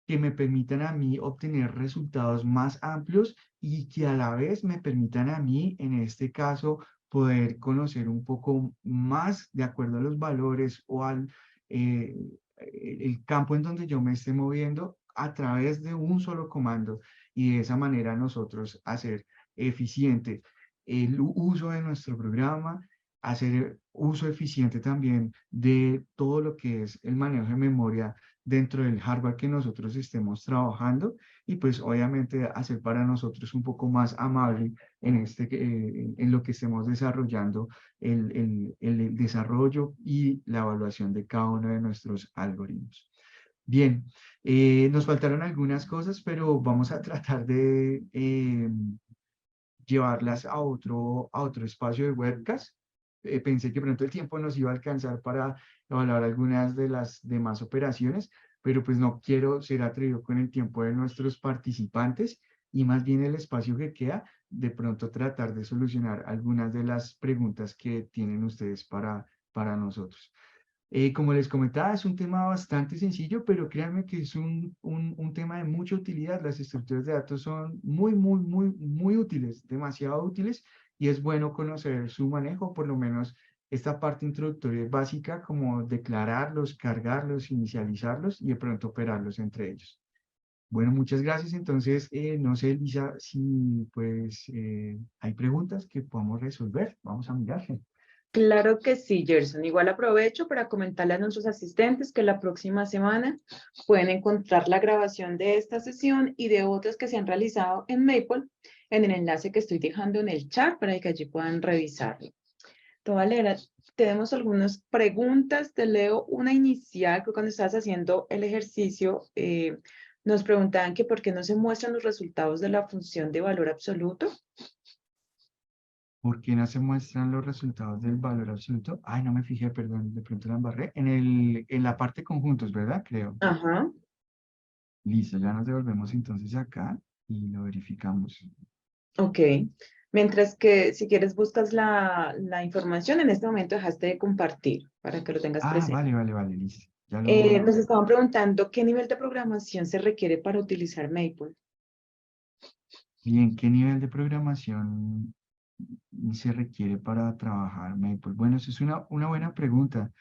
que me permitan a mí obtener resultados más amplios y que a la vez me permitan a mí, en este caso, poder conocer un poco más de acuerdo a los valores o al eh, el campo en donde yo me esté moviendo a través de un solo comando y de esa manera nosotros hacer eficiente el uso de nuestro programa, hacer uso eficiente también de todo lo que es el manejo de memoria dentro del hardware que nosotros estemos trabajando y pues obviamente hacer para nosotros un poco más amable en lo que estemos desarrollando el desarrollo y la evaluación de cada uno de nuestros algoritmos. Bien, nos faltaron algunas cosas, pero vamos a tratar de llevarlas a otro espacio de webcast. Pensé que pronto el tiempo nos iba a alcanzar para evaluar algunas de las demás operaciones, pero pues no quiero ser atrevido con el tiempo de nuestros participantes y más bien el espacio que queda, de pronto tratar de solucionar algunas de las preguntas que tienen ustedes para para nosotros. Como les comentaba, es un tema bastante sencillo, pero créanme que es un tema de mucha utilidad. Las estructuras de datos son muy útiles, demasiado útiles, y es bueno conocer su manejo, por lo menos esta parte introductoria es básica, como declararlos, cargarlos, inicializarlos y de pronto operarlos entre ellos. Bueno, muchas gracias. Entonces, no sé, Lisa, si pues hay preguntas que podamos resolver. Vamos a mirar. Claro que sí, Gerson. Igual aprovecho para comentarle a nuestros asistentes que la próxima semana pueden encontrar la grabación de esta sesión y de otras que se han realizado en Maple en el enlace que estoy dejando en el chat para que allí puedan revisarlo. Te voy a leer, tenemos algunas preguntas. Te leo una inicial, que cuando estabas haciendo el ejercicio, nos preguntaban que por qué no se muestran los resultados de la función de valor absoluto. ¿Por qué no se muestran los resultados del valor absoluto? Ay, no me fijé, perdón, de pronto la embarré. En la parte conjuntos, ¿verdad? Creo. Ajá. Listo, ya nos devolvemos entonces acá y lo verificamos. Ok. Mientras que si quieres buscas la información, en este momento dejaste de compartir para que lo tengas Ah, presente. vale, listo. Ya lo... Nos estaban preguntando qué nivel de programación se requiere para utilizar Maple. Bien, ¿qué nivel de programación se requiere para trabajar Maple? Bueno, esa es una buena pregunta.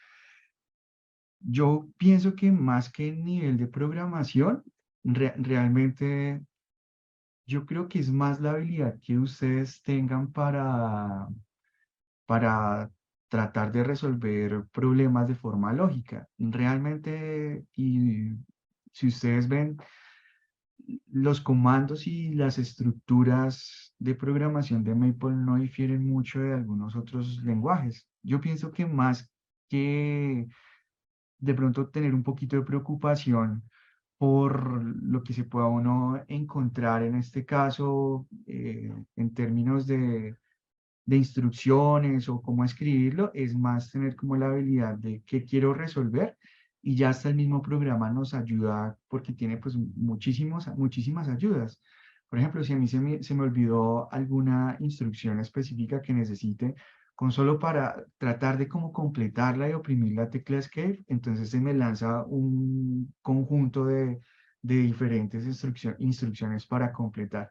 Yo pienso que más que el nivel de programación, realmente yo creo que es más la habilidad que ustedes tengan para tratar de resolver problemas de forma lógica. Realmente, y si ustedes ven, los comandos y las estructuras de programación de Maple no difieren mucho de algunos otros lenguajes. Yo pienso que más que de pronto tener un poquito de preocupación por lo que se pueda uno encontrar en este caso en términos de instrucciones o cómo escribirlo, es más tener como la habilidad de qué quiero resolver y ya hasta el mismo programa nos ayuda porque tiene pues muchísimas ayudas. Por ejemplo, si a mí se me olvidó alguna instrucción específica que necesite, con solo para tratar de cómo completarla y oprimir la tecla Escape, entonces se me lanza un conjunto de diferentes instrucciones para completar.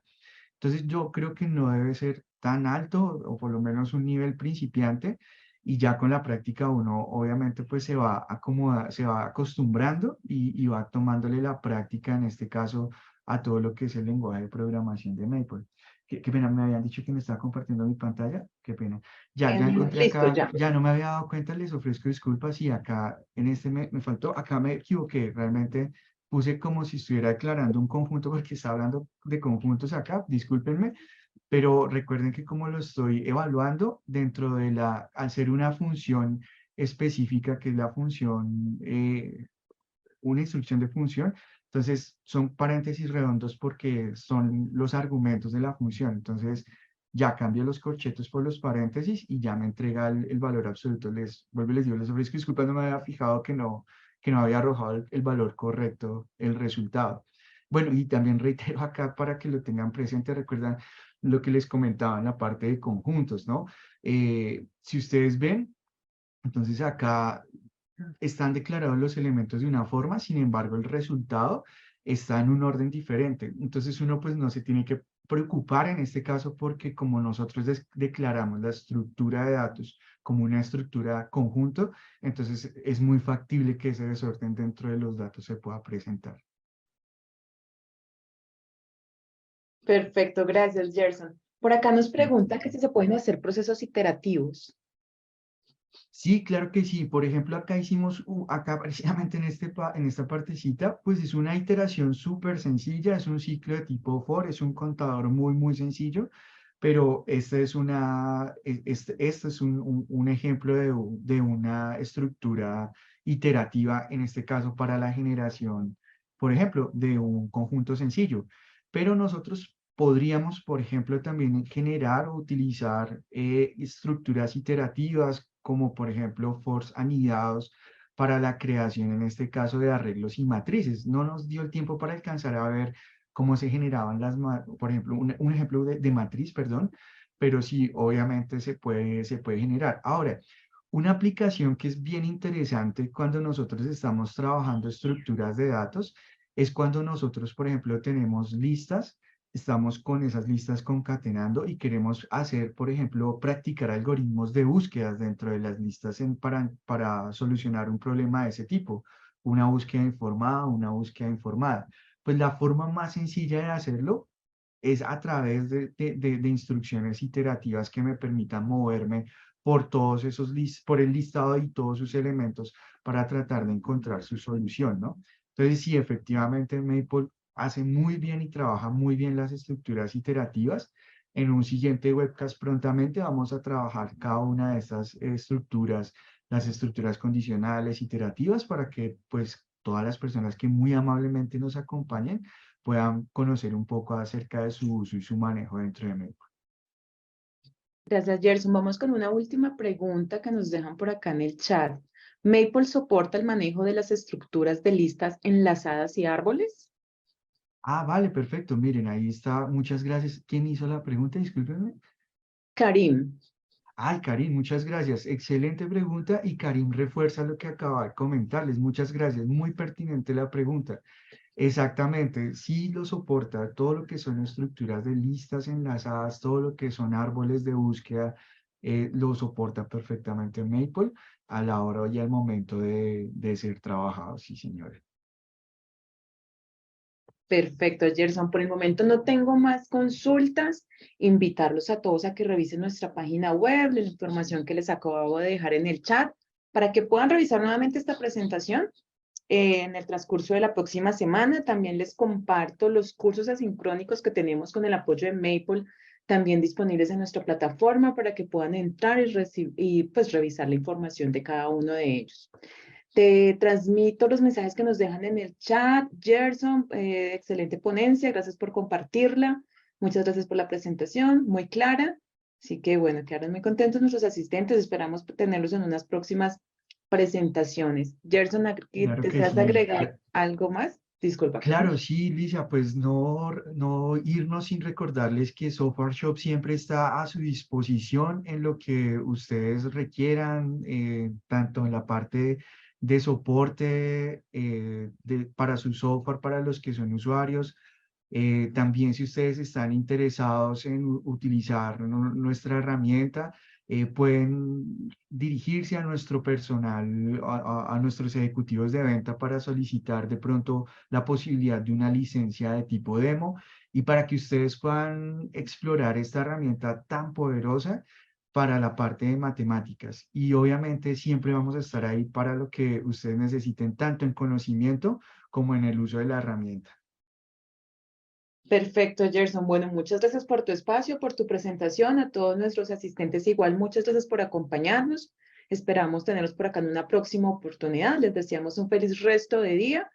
Entonces yo creo que no debe ser tan alto o por lo menos un nivel principiante y ya con la práctica uno obviamente pues se va acostumbrando y va tomándole la práctica en este caso a todo lo que es el lenguaje de programación de Maple. Qué pena, me habían dicho que me estaba compartiendo mi pantalla, qué pena. Ya encontré Listo, acá, ya. ya no me había dado cuenta, les ofrezco disculpas y acá en este me faltó, acá me equivoqué, realmente puse como si estuviera declarando un conjunto porque está hablando de conjuntos acá, discúlpenme, pero recuerden que como lo estoy evaluando dentro de al ser una función específica, que es la función, una instrucción de función, entonces son paréntesis redondos porque son los argumentos de la función, entonces ya cambio los corchetos por los paréntesis y ya me entrega el valor absoluto. Vuelvo y les digo, les ofrezco disculpas, no me había fijado que no había arrojado el valor correcto, el resultado. Bueno, y también reitero acá para que lo tengan presente, recuerdan lo que les comentaba en la parte de conjuntos, ¿no? Si ustedes ven, entonces acá están declarados los elementos de una forma, sin embargo, el resultado está en un orden diferente. Entonces uno pues no se tiene que preocupar en este caso porque como nosotros declaramos la estructura de datos como una estructura conjunto, entonces es muy factible que ese desorden dentro de los datos se pueda presentar. Perfecto, gracias, Gerson. Por acá nos pregunta que si se pueden hacer procesos iterativos. Sí, claro que sí. Por ejemplo, acá hicimos, acá precisamente en, en esta partecita, pues es una iteración súper sencilla, es un ciclo de tipo for, es un contador muy sencillo, pero este es este es un ejemplo de una estructura iterativa, en este caso para la generación, por ejemplo, de un conjunto sencillo. Pero nosotros podríamos, por ejemplo, también generar o utilizar estructuras iterativas, como por ejemplo fors anidados, para la creación, en este caso, de arreglos y matrices. No nos dio el tiempo para alcanzar a ver cómo se generaban por ejemplo, un ejemplo de matriz, perdón, pero sí, obviamente se puede generar. Ahora, Una aplicación que es bien interesante cuando nosotros estamos trabajando estructuras de datos es cuando nosotros, por ejemplo, tenemos listas, estamos con esas listas concatenando y queremos hacer, por ejemplo, practicar algoritmos de búsquedas dentro de las listas para solucionar un problema de ese tipo, una búsqueda informada, una búsqueda informada. Pues la forma más sencilla de hacerlo es a través de instrucciones iterativas que me permitan moverme por todos esos por el listado y todos sus elementos para tratar de encontrar su solución, ¿no? Entonces, sí, efectivamente, Maple hace muy bien y trabaja muy bien las estructuras iterativas. En un siguiente webcast prontamente vamos a trabajar cada una de estas estructuras, las estructuras condicionales, iterativas, para que pues todas las personas que muy amablemente nos acompañen puedan conocer un poco acerca de su uso y su manejo dentro de Maple. Gracias, Gerson. Vamos con una última pregunta que nos dejan por acá en el chat. ¿Maple soporta el manejo de las estructuras de listas enlazadas y árboles? Ah, vale, perfecto. Miren, ahí está. Muchas gracias. ¿Quién hizo la pregunta? Discúlpenme. Karim. Ay, Karim, muchas gracias. Excelente pregunta y Karim refuerza lo que acaba de comentarles. Muchas gracias. Muy pertinente la pregunta. Exactamente, sí lo soporta todo lo que son estructuras de listas enlazadas, todo lo que son árboles de búsqueda, lo soporta perfectamente Maple a la hora y al momento de ser trabajado, sí, señores. Perfecto, Gerson. Por el momento no tengo más consultas. Invitarlos a todos a que revisen nuestra página web, la información que les acabo de dejar en el chat, para que puedan revisar nuevamente esta presentación en el transcurso de la próxima semana. También les comparto los cursos asincrónicos que tenemos con el apoyo de Maple, también disponibles en nuestra plataforma para que puedan entrar y pues revisar la información de cada uno de ellos. Te transmito los mensajes que nos dejan en el chat. Gerson, excelente ponencia, gracias por compartirla. Muchas gracias por la presentación, muy clara. Así que bueno, quedaron muy contentos nuestros asistentes. Esperamos tenerlos en unas próximas presentaciones. Gerson, Claro que ¿deseas sí. agregar algo más? Disculpa. Claro, sí, Lisa, pues no irnos sin recordarles que Software Shop siempre está a su disposición en lo que ustedes requieran, tanto en la parte de soporte para su software, para los que son usuarios. También si ustedes están interesados en utilizar nuestra herramienta, pueden dirigirse a nuestro personal, a nuestros ejecutivos de venta para solicitar de pronto la posibilidad de una licencia de tipo demo y para que ustedes puedan explorar esta herramienta tan poderosa para la parte de matemáticas. Y obviamente siempre vamos a estar ahí para lo que ustedes necesiten, tanto en conocimiento como en el uso de la herramienta. Perfecto, Gerson. Bueno, muchas gracias por tu espacio, por tu presentación. A todos nuestros asistentes igual, muchas gracias por acompañarnos. Esperamos tenerlos por acá en una próxima oportunidad. Les deseamos un feliz resto de día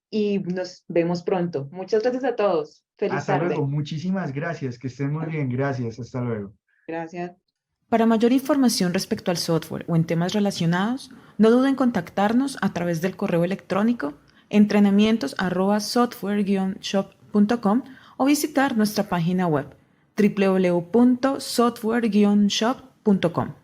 y nos vemos pronto. Muchas gracias a todos. Feliz Hasta luego, tarde. muchísimas gracias, que estén muy bien, gracias, hasta luego. Gracias. Para mayor información respecto al software o en temas relacionados, no duden en contactarnos a través del correo electrónico entrenamientos@software-shop.com o visitar nuestra página web www.software-shop.com.